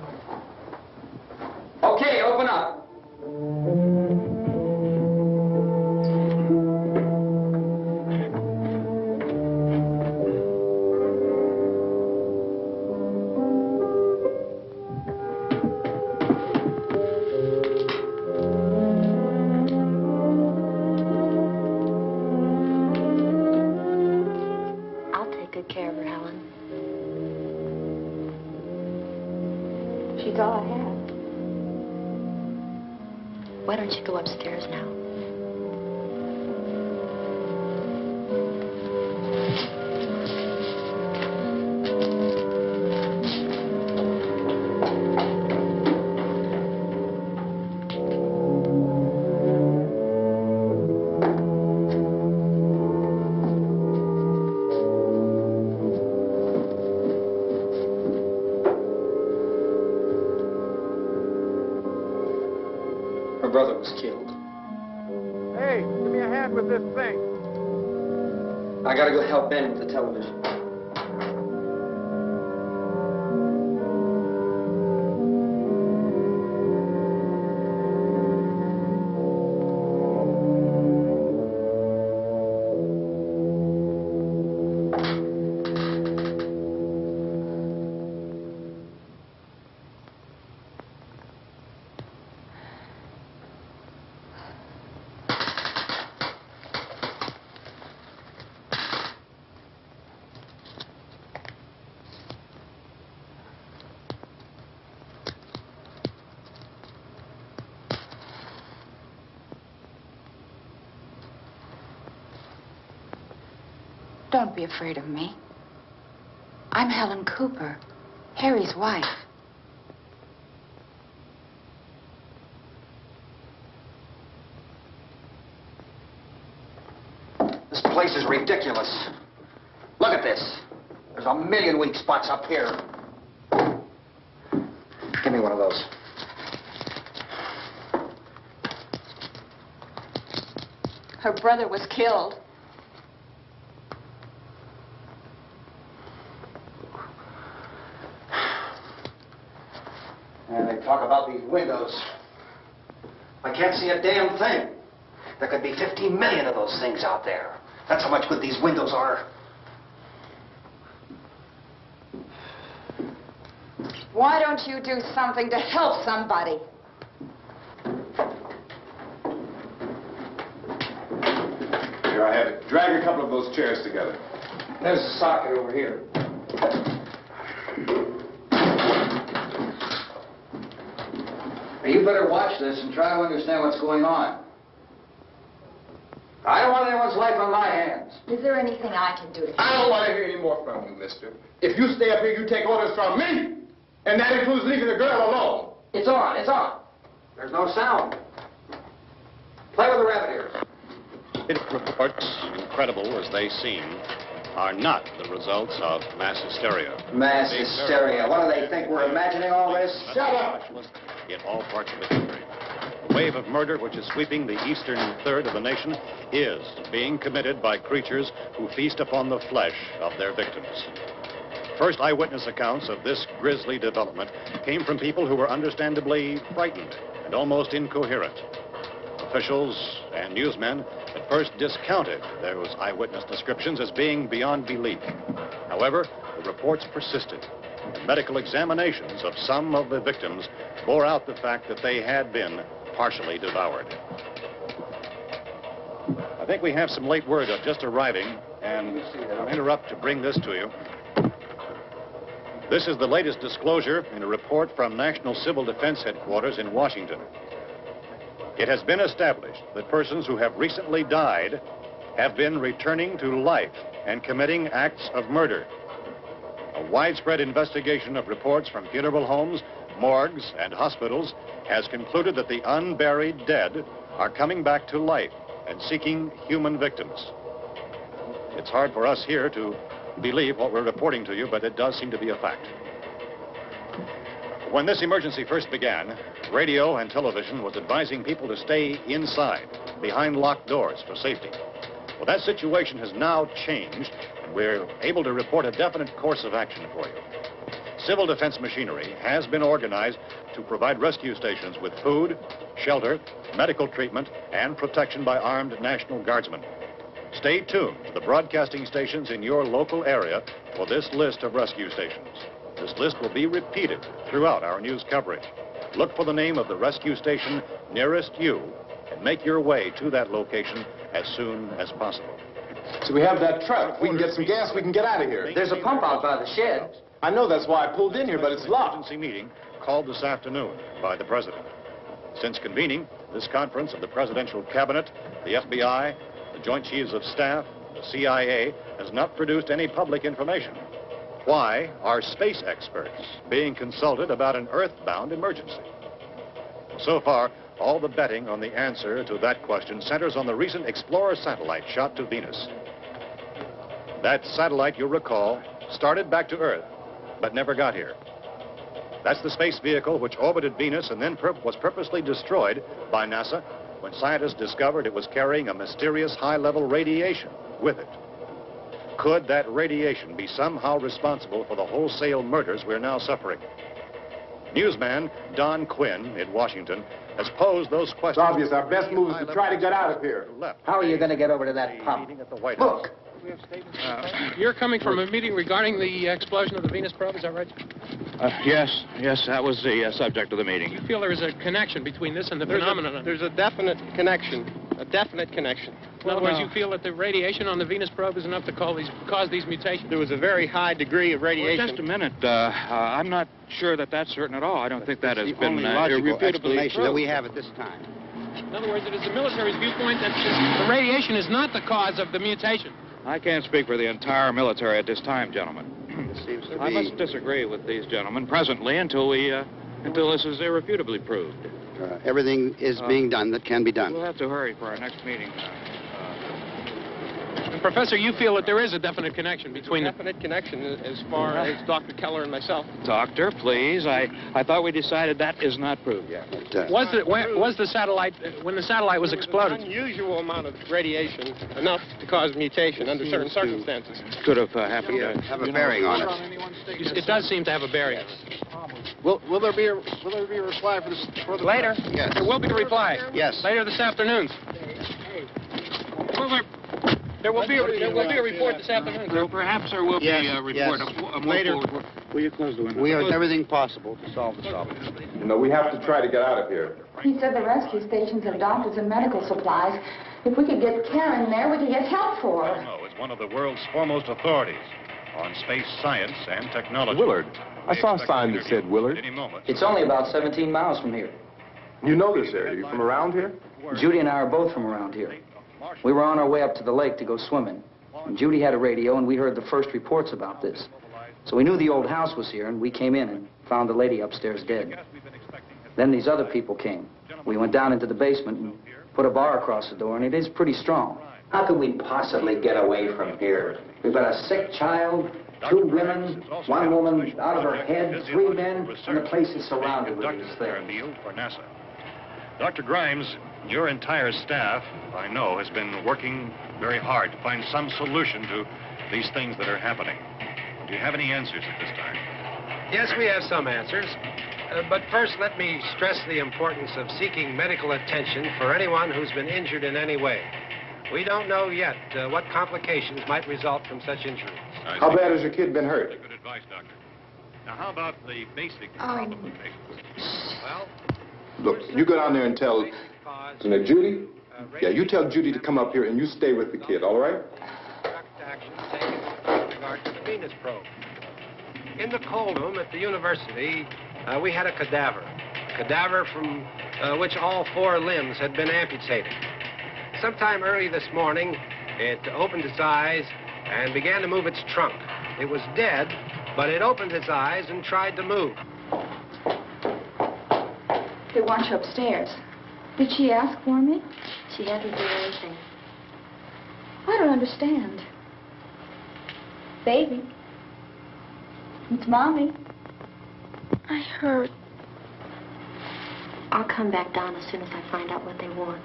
Okay, open up. I'll take good care of her, Helen. She's all I have. Why don't you go upstairs now? Her brother was killed. Hey, give me a hand with this thing. I gotta go help Ben with the television. Don't be afraid of me. I'm Helen Cooper, Harry's wife. This place is ridiculous. Look at this. There's a million weak spots up here. Give me one of those. Her brother was killed. And they talk about these windows. I can't see a damn thing. There could be 15 million of those things out there. That's how much good these windows are. Why don't you do something to help somebody? Here, I have it. Drag a couple of those chairs together. There's a socket over here. You better watch this and try to understand what's going on. I don't want anyone's life on my hands. Is there anything I can do to I don't want to hear any more from you, mister. If you stay up here, you take orders from me. And that includes leaving the girl alone. It's on, it's on. There's no sound. Play with the rabbit ears. Reports, incredible as they seem, are not the results of mass hysteria. Mass hysteria. What do they think? We're imagining all this? Shut up! In all parts of the country. The wave of murder which is sweeping the eastern third of the nation is being committed by creatures who feast upon the flesh of their victims. First eyewitness accounts of this grisly development came from people who were understandably frightened and almost incoherent. Officials and newsmen at first discounted those eyewitness descriptions as being beyond belief. However, the reports persisted. And medical examinations of some of the victims bore out the fact that they had been partially devoured. I think we have some late word just arriving, and I'll interrupt to bring this to you. This is the latest disclosure in a report from National Civil Defense Headquarters in Washington. It has been established that persons who have recently died have been returning to life and committing acts of murder. A widespread investigation of reports from funeral homes, morgues, and hospitals has concluded that the unburied dead are coming back to life and seeking human victims. It's hard for us here to believe what we're reporting to you, but it does seem to be a fact. When this emergency first began, radio and television was advising people to stay inside, behind locked doors for safety. Well, that situation has now changed, and we're able to report a definite course of action for you. Civil defense machinery has been organized to provide rescue stations with food, shelter, medical treatment, and protection by armed National Guardsmen. Stay tuned to the broadcasting stations in your local area for this list of rescue stations. This list will be repeated throughout our news coverage. Look for the name of the rescue station nearest you and make your way to that location as soon as possible. So we have that truck. If we can get some gas, we can get out of here. There's a pump out by the shed. I know, that's why I pulled in here, but it's locked. Emergency meeting called this afternoon by the President. Since convening this conference of the Presidential Cabinet, the FBI, the Joint Chiefs of Staff, the CIA has not produced any public information. Why are space experts being consulted about an Earth-bound emergency? So far, all the betting on the answer to that question centers on the recent Explorer satellite shot to Venus. That satellite, you'll recall, started back to Earth, but never got here. That's the space vehicle which orbited Venus and then was purposely destroyed by NASA when scientists discovered it was carrying a mysterious high-level radiation with it. Could that radiation be somehow responsible for the wholesale murders we're now suffering? Newsman Don Quinn in Washington has posed those questions. It's obvious our best move is to try to get out of here. How are you going to get over to that pump? At the White House. Look. You're coming from a meeting regarding the explosion of the Venus probe, is that right? Yes, that was the subject of the meeting. You feel there is a connection between this and the phenomenon? There's a definite connection. In other words, you feel that the radiation on the Venus probe is enough to cause these mutations? There was a very high degree of radiation. Well, just a minute. I'm not sure that that's certain at all. I don't think that has been irrefutably explanation that we have at this time. In other words, it is the military's viewpoint that the radiation is not the cause of the mutation. I can't speak for the entire military at this time, gentlemen. It seems to be... I must disagree with these gentlemen presently until this is irrefutably proved. Everything is being done that can be done. We'll have to hurry for our next meeting. Professor, you feel that there is a definite connection between a definite connection as far as Dr. Keller and myself. Doctor, please. I thought we decided that is not proved yet. Was the satellite, when the satellite was exploded? An unusual amount of radiation, enough to cause mutation under certain circumstances. Could have happened. Have a bearing on it. It does seem to have a bearing. Will there be a reply for this? Later? Yes. There will be a reply. Yes. Later this afternoon. There will be a report this afternoon. Perhaps there will be a report. Later. Will you close the window? We are doing everything possible to solve the problem. You know, we have to try to get out of here. He said the rescue stations have doctors and medical supplies. If we could get care in there, we could get help for her. No, it's one of the world's foremost authorities on space science and technology. Willard. I saw a sign that said Willard. Any moment. It's only about 17 miles from here. You know this area. You from around here? Judy and I are both from around here. We were on our way up to the lake to go swimming. And Judy had a radio, and we heard the first reports about this. So we knew the old house was here, and we came in and found the lady upstairs dead. Then these other people came. We went down into the basement and put a bar across the door, and it is pretty strong. How could we possibly get away from here? We've got a sick child, 2 women, 1 woman out of her head, 3 men, and the place is surrounded with these things. For NASA. Dr. Grimes, your entire staff, I know, has been working very hard to find some solution to these things that are happening. Do you have any answers at this time? Yes, we have some answers. But first, let me stress the importance of seeking medical attention for anyone who's been injured in any way. We don't know yet what complications might result from such injuries. How bad has your kid been hurt? Good advice, Doctor. Now, how about the basic complications? Well, Look, you go down there and tell... Judy? Yeah, you tell Judy to come up here and you stay with the kid, all right? direct action taken with regard to the Venus probe. In the cold room at the university, we had a cadaver from which all 4 limbs had been amputated. Sometime early this morning, it opened its eyes and began to move its trunk. It was dead, but it opened its eyes and tried to move. They want you upstairs. Did she ask for me? She hasn't done anything. I don't understand. Baby. It's Mommy. I heard. I'll come back down as soon as I find out what they want.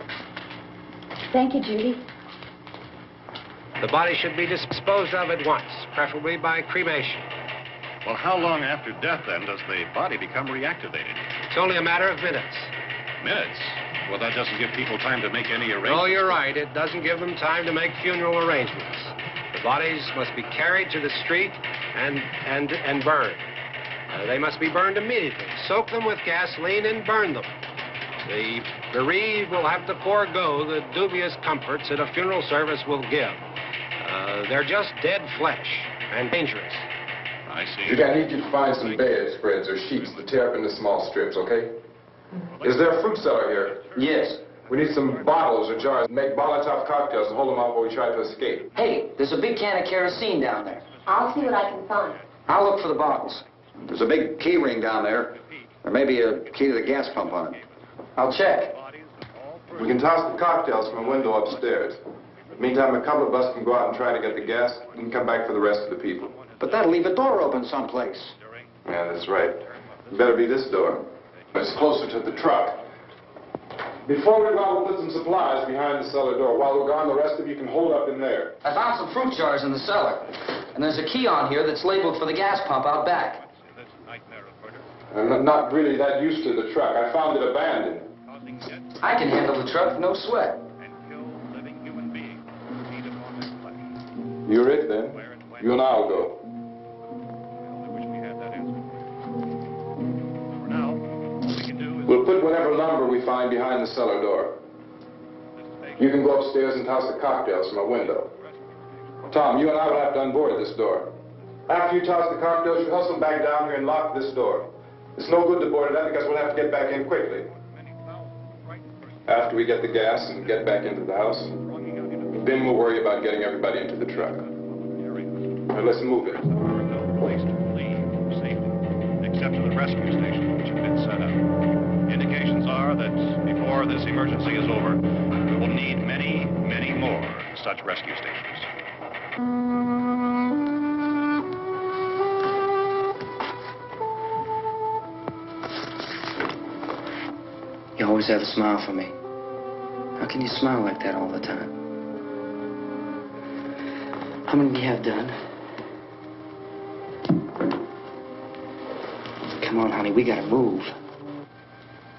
Thank you, Judy. The body should be disposed of at once, preferably by cremation. Well, how long after death, then, does the body become reactivated? It's only a matter of minutes. Minutes? Well, that doesn't give people time to make any arrangements. Oh, you're right. It doesn't give them time to make funeral arrangements. The bodies must be carried to the street and burned. They must be burned immediately. Soak them with gasoline and burn them. The bereaved will have to forego the dubious comforts that a funeral service will give. They're just dead flesh and dangerous. I see. Judy, I need you to find some bedspreads or sheets to tear up into small strips, okay? Is there a fruit cellar here? Yes. We need some bottles or jars. Make Molotov cocktails and hold them out while we try to escape. Hey, there's a big can of kerosene down there. I'll see what I can find. I'll look for the bottles. There's a big key ring down there. There may be a key to the gas pump on it. I'll check. We can toss the cocktails from a window upstairs. Meantime, a couple of us can go out and try to get the gas. We can come back for the rest of the people. But that'll leave a door open someplace. Yeah, that's right. It better be this door. It's closer to the truck. Before we go out, we'll put some supplies behind the cellar door. While we're gone, the rest of you can hold up in there. I found some fruit jars in the cellar. And there's a key on here that's labeled for the gas pump out back. I'm not really that used to the truck. I found it abandoned. I can handle the truck, no sweat. You're it, then. You and I'll go. We'll put whatever lumber we find behind the cellar door. You can go upstairs and toss the cocktails from a window. Tom, you and I will have to unboard this door. After you toss the cocktails, you hustle back down here and lock this door. It's no good to board it up because we'll have to get back in quickly. After we get the gas and get back into the house, then we'll worry about getting everybody into the truck. Now let's move it. Place to leave safely, except to the rescue stations which have been set up. Indications are that before this emergency is over, we will need many, many more such rescue stations. You always have a smile for me. How can you smile like that all the time? How many do you have done? Come on, honey, we gotta move.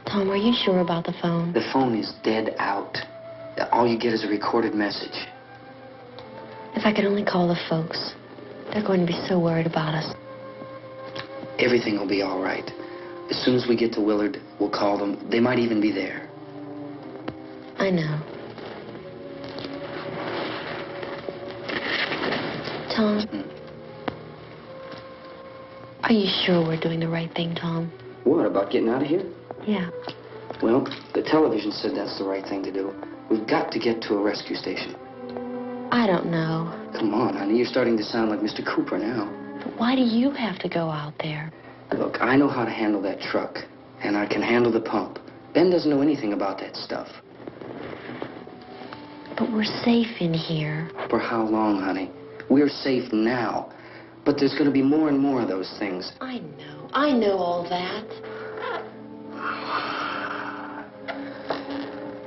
Tom, are you sure about the phone? The phone is dead out. All you get is a recorded message. If I could only call the folks. They're going to be so worried about us. Everything will be all right. As soon as we get to Willard, we'll call them. They might even be there. I know. Tom? Are you sure we're doing the right thing, Tom? What, about getting out of here? Yeah. Well, the television said that's the right thing to do. We've got to get to a rescue station. I don't know. Come on, honey, you're starting to sound like Mr. Cooper now. But why do you have to go out there? Look, I know how to handle that truck, and I can handle the pump. Ben doesn't know anything about that stuff. But we're safe in here. For how long, honey? We're safe now. But there's going to be more and more of those things. I know. I know all that.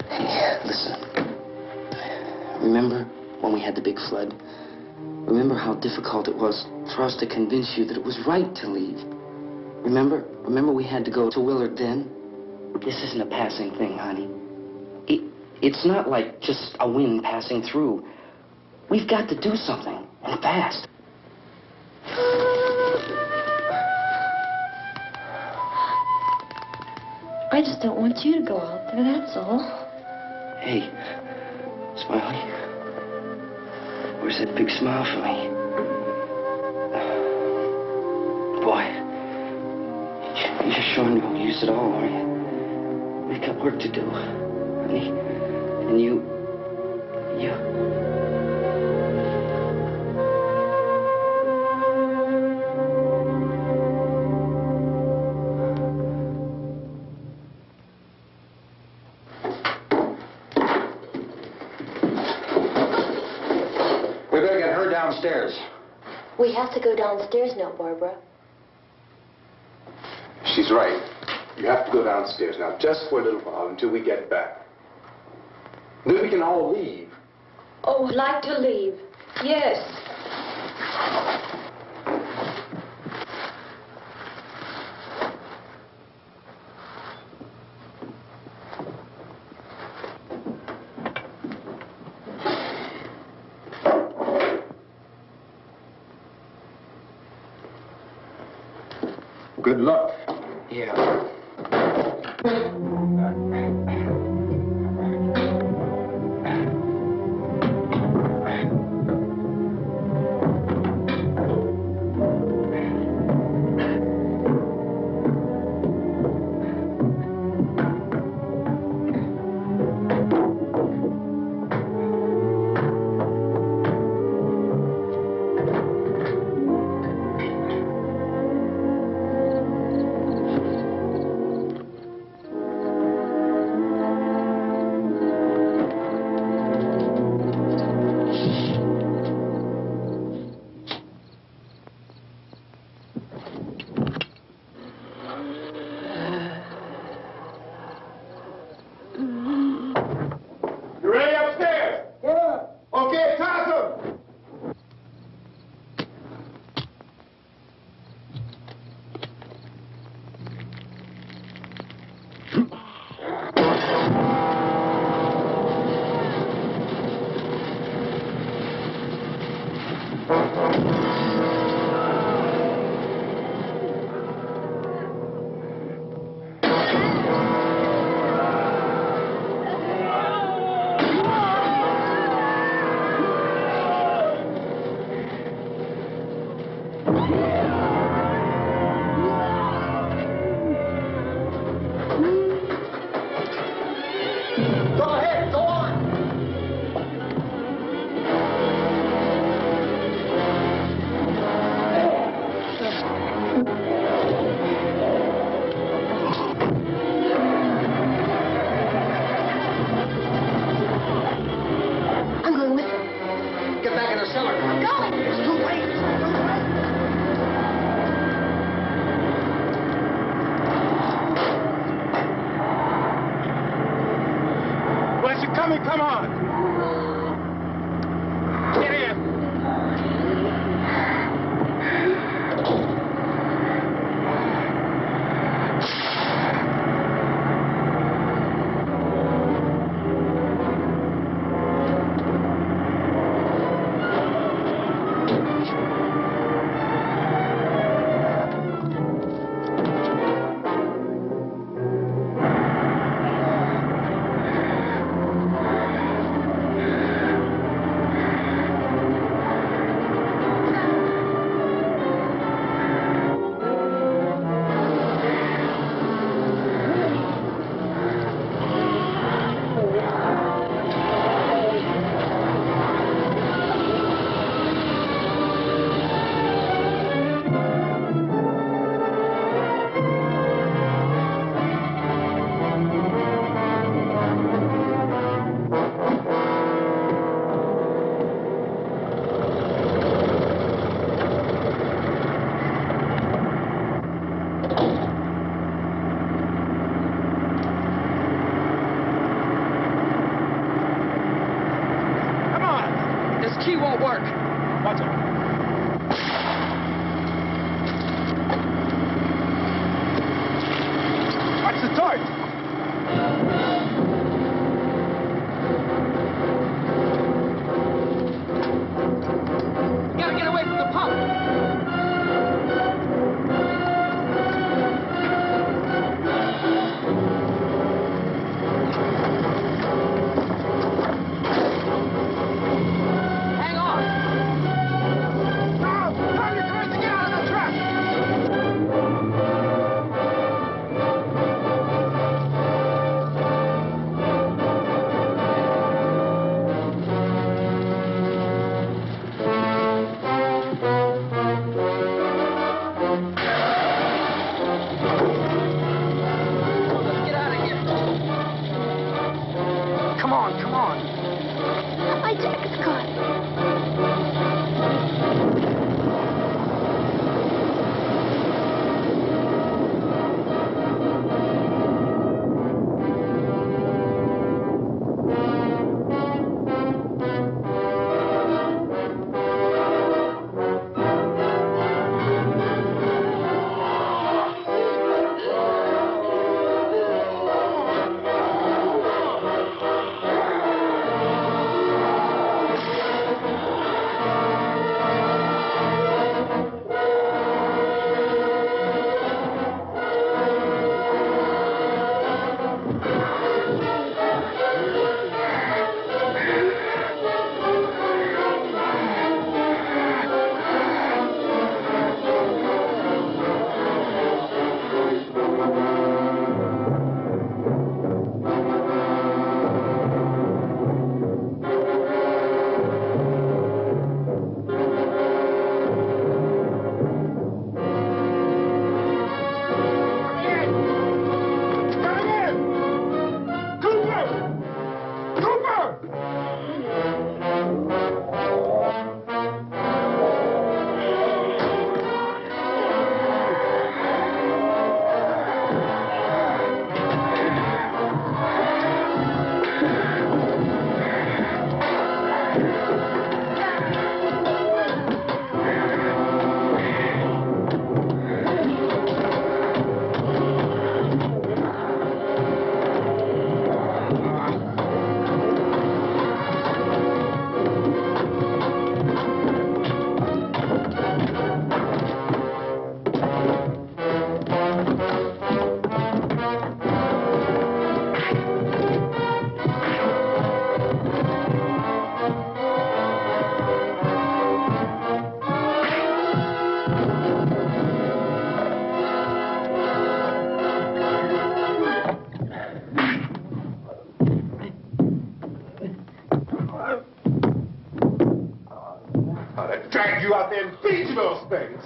Hey, listen. Remember when we had the big flood? Remember how difficult it was for us to convince you that it was right to leave? Remember? Remember we had to go to Willard then? This isn't a passing thing, honey. It's not like just a wind passing through. We've got to do something, and fast. I just don't want you to go out there, that's all. Hey, Smiley. Where's that big smile for me? Boy, you're showing no use at all, are you? We've got work to do, honey. And you... We better get her downstairs. We have to go downstairs now, Barbara. She's right. You have to go downstairs now, just for a little while, until we get back. Then we can all leave. Oh, I'd like to leave. Yes. Good luck. Yeah. You ready upstairs? Yeah. Okay, toss 'em. Go ahead, go on. I'm going with them. Get back in the cellar. I'm going. It's too late. It's too late. Where's it coming? Come on. Get in. the torch! Gotta get away from the pump! Drag you out there and feed you those things.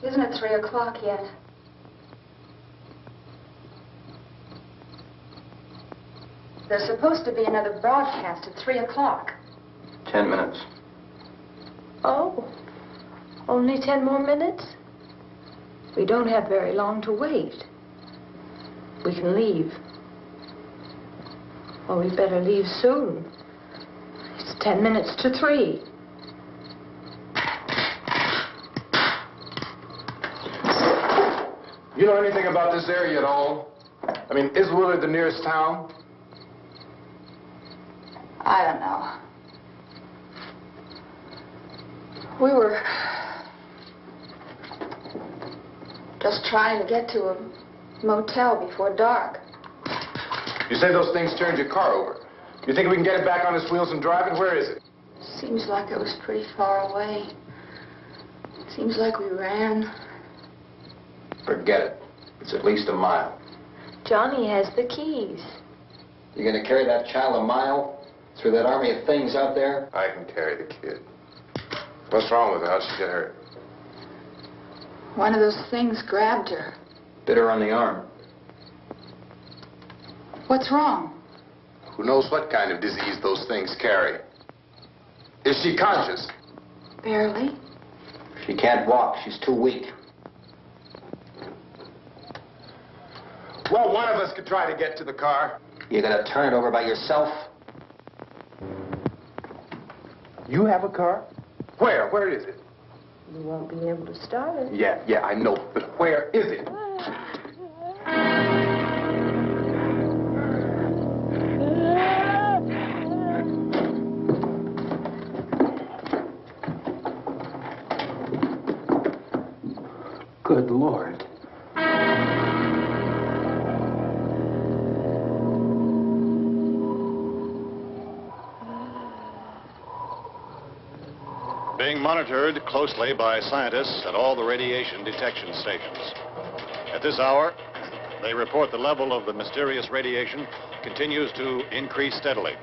Isn't it 3 o'clock yet? There's supposed to be another broadcast at 3 o'clock. 10 minutes. Oh, only 10 more minutes? We don't have very long to wait. we can leave. Well, we better leave soon. It's 10 minutes to 3. You know anything about this area at all? I mean, is Willard the nearest town? I don't know. We were just trying to get to a motel before dark. You say those things turned your car over. You think we can get it back on its wheels and drive it? Where is it? Seems like it was pretty far away. Seems like we ran. Forget it. It's at least a mile. Johnny has the keys. You gonna carry that child a mile through that army of things out there? I can carry the kid. What's wrong with her? How'd she get hurt? One of those things grabbed her. Bit her on the arm. What's wrong? Who knows what kind of disease those things carry? Is she conscious? Barely. She can't walk. She's too weak. Well, one of us could try to get to the car. You gonna turn it over by yourself? You have a car? Where? Where is it? You won't be able to start it. Yeah, I know. But where is it? Good Lord. Being monitored closely by scientists at all the radiation detection stations. At this hour, they report the level of the mysterious radiation continues to increase steadily.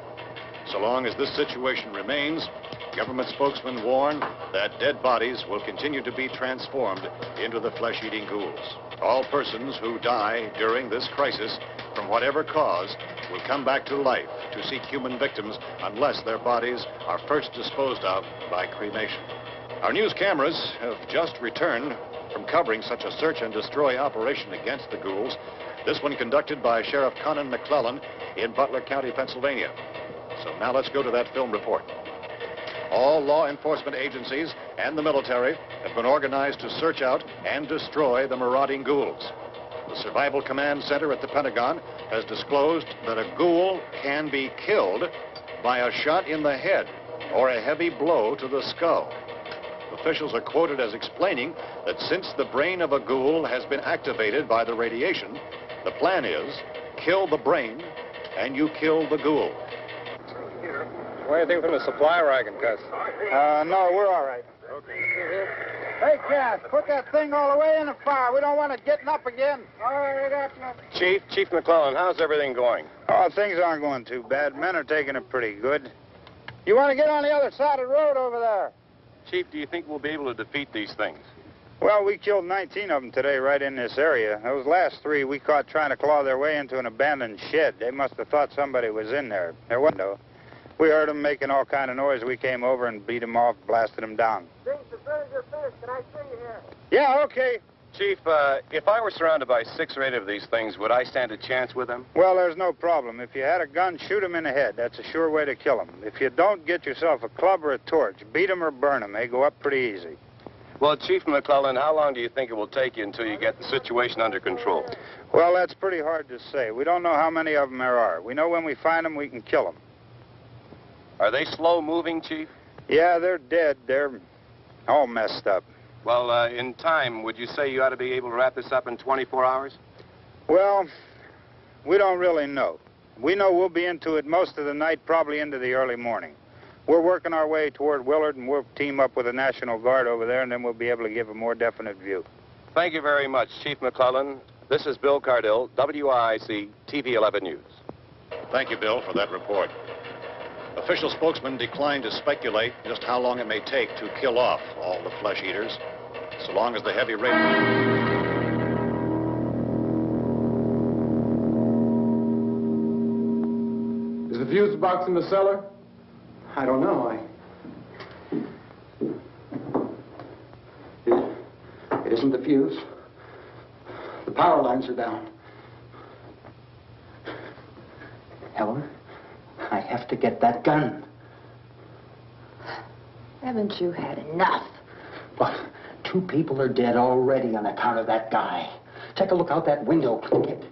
So long as this situation remains, government spokesmen warn that dead bodies will continue to be transformed into the flesh-eating ghouls. All persons who die during this crisis, from whatever cause, will come back to life to seek human victims unless their bodies are first disposed of by cremation. Our news cameras have just returned from covering such a search and destroy operation against the ghouls, this one conducted by Sheriff Conan McClellan in Butler County, Pennsylvania. So now let's go to that film report. All law enforcement agencies and the military have been organized to search out and destroy the marauding ghouls. The Survival Command Center at the Pentagon has disclosed that a ghoul can be killed by a shot in the head or a heavy blow to the skull. Officials are quoted as explaining that since the brain of a ghoul has been activated by the radiation, the plan is kill the brain and you kill the ghoul. What do you think from the supply wagon, Gus? No, we're all right. Hey, Cass, put that thing all the way in the fire. We don't want it getting up again. All right, up. Chief McClellan, how's everything going? Oh, things aren't going too bad. Men are taking it pretty good. You want to get on the other side of the road over there? Chief, do you think we'll be able to defeat these things? Well, we killed 19 of them today right in this area. Those last 3 we caught trying to claw their way into an abandoned shed. They must have thought somebody was in there. There wasn't, though. We heard them making all kind of noise. We came over and beat them off, blasted them down. Can I see you here? Yeah, okay. Chief, if I were surrounded by 6 or 8 of these things, would I stand a chance with them? Well, there's no problem. If you had a gun, shoot them in the head. That's a sure way to kill them. If you don't, get yourself a club or a torch. Beat them or burn them. They go up pretty easy. Well, Chief McClellan, how long do you think it will take you until you get the situation under control? Well, that's pretty hard to say. We don't know how many of them there are. We know when we find them, we can kill them. Are they slow-moving, Chief? Yeah, they're dead. They're all messed up. Well, in time, would you say you ought to be able to wrap this up in 24 hours? Well, we don't really know. We know we'll be into it most of the night, probably into the early morning. We're working our way toward Willard, and we'll team up with the National Guard over there, and then we'll be able to give a more definite view. Thank you very much, Chief McClellan. This is Bill Cardill, WIC TV 11 News. Thank you, Bill, for that report. Official spokesmen declined to speculate just how long it may take to kill off all the flesh eaters, so long as the heavy rain... Is the fuse box in the cellar? I don't know. It isn't the fuse. The power lines are down. Helen, I have to get that gun. Haven't you had enough? But 2 people are dead already on account of that guy. Take a look out that window. Get.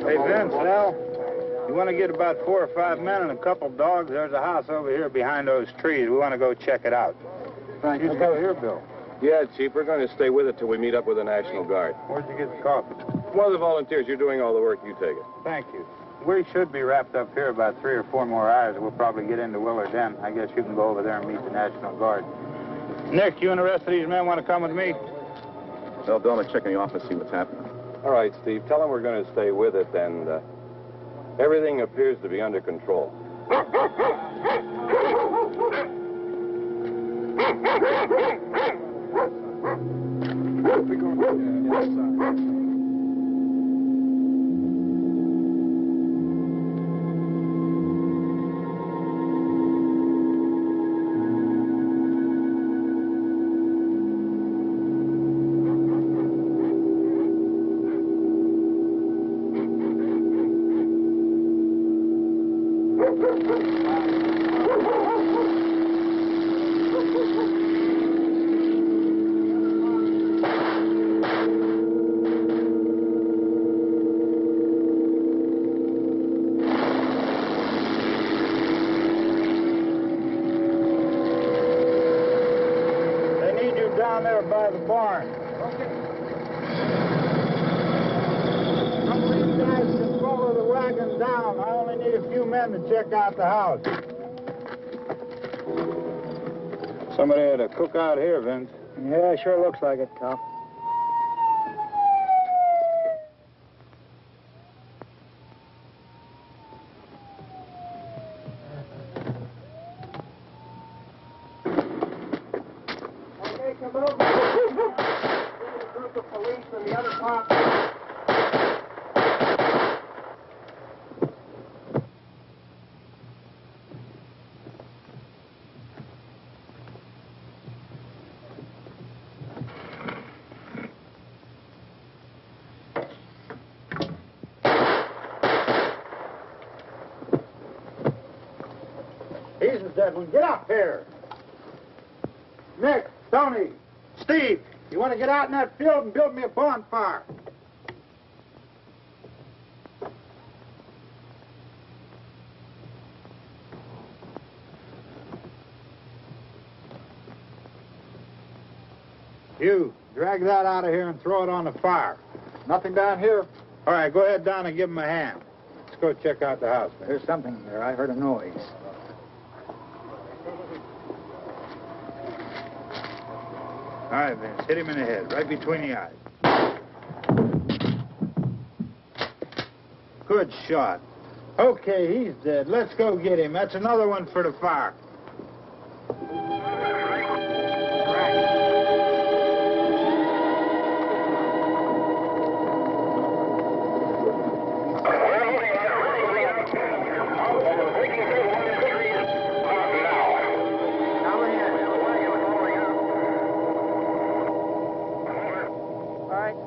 Hey, Vince, Al, you want to get about 4 or 5 men and a couple dogs? There's a house over here behind those trees. We want to go check it out. Thank you. Go here, Bill. Yeah, Chief, we're going to stay with it till we meet up with the National Guard. Where'd you get the coffee? One of the volunteers. You're doing all the work. You take it. Thank you. We should be wrapped up here about 3 or 4 more hours. We'll probably get into Willard then. I guess you can go over there and meet the National Guard. Nick, you and the rest of these men want to come with me? Well, Bill, I'm checking the office, see what's happening. All right, Steve. Tell them we're going to stay with it, and everything appears to be under control. Down there by the barn. Okay. Some of these guys can follow the wagon down. I only need a few men to check out the house. Somebody had a cookout here, Vince. Yeah, sure looks like it, Tom. He's the dead one. Get up here. Nick, Tony, Steve, you want to get out in that field and build me a bonfire? You, drag that out of here and throw it on the fire. Nothing down here? All right, go ahead down and give him a hand. Let's go check out the house. There's something there. I heard a noise. All right, Vince, hit him in the head, right between the eyes. Good shot. Okay, he's dead. Let's go get him. That's another one for the fire.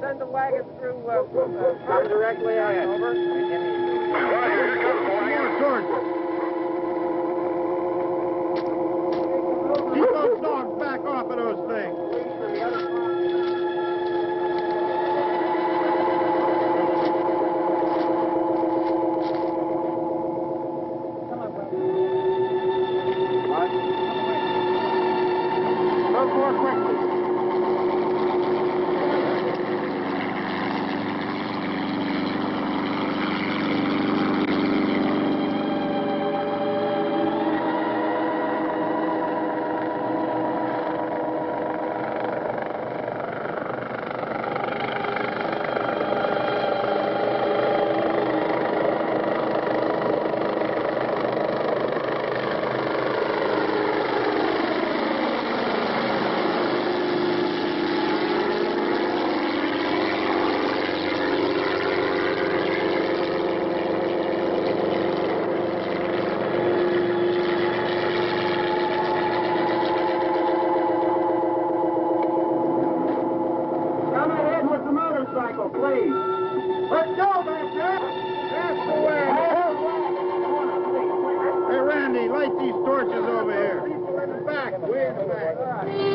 Send the wagon through, come directly on over. Keep those dogs back off of those things. Go more quickly. Please. Let's go, Baxter. That's the way. Hey, Randy, light these torches over here. People in the back. Way in the back.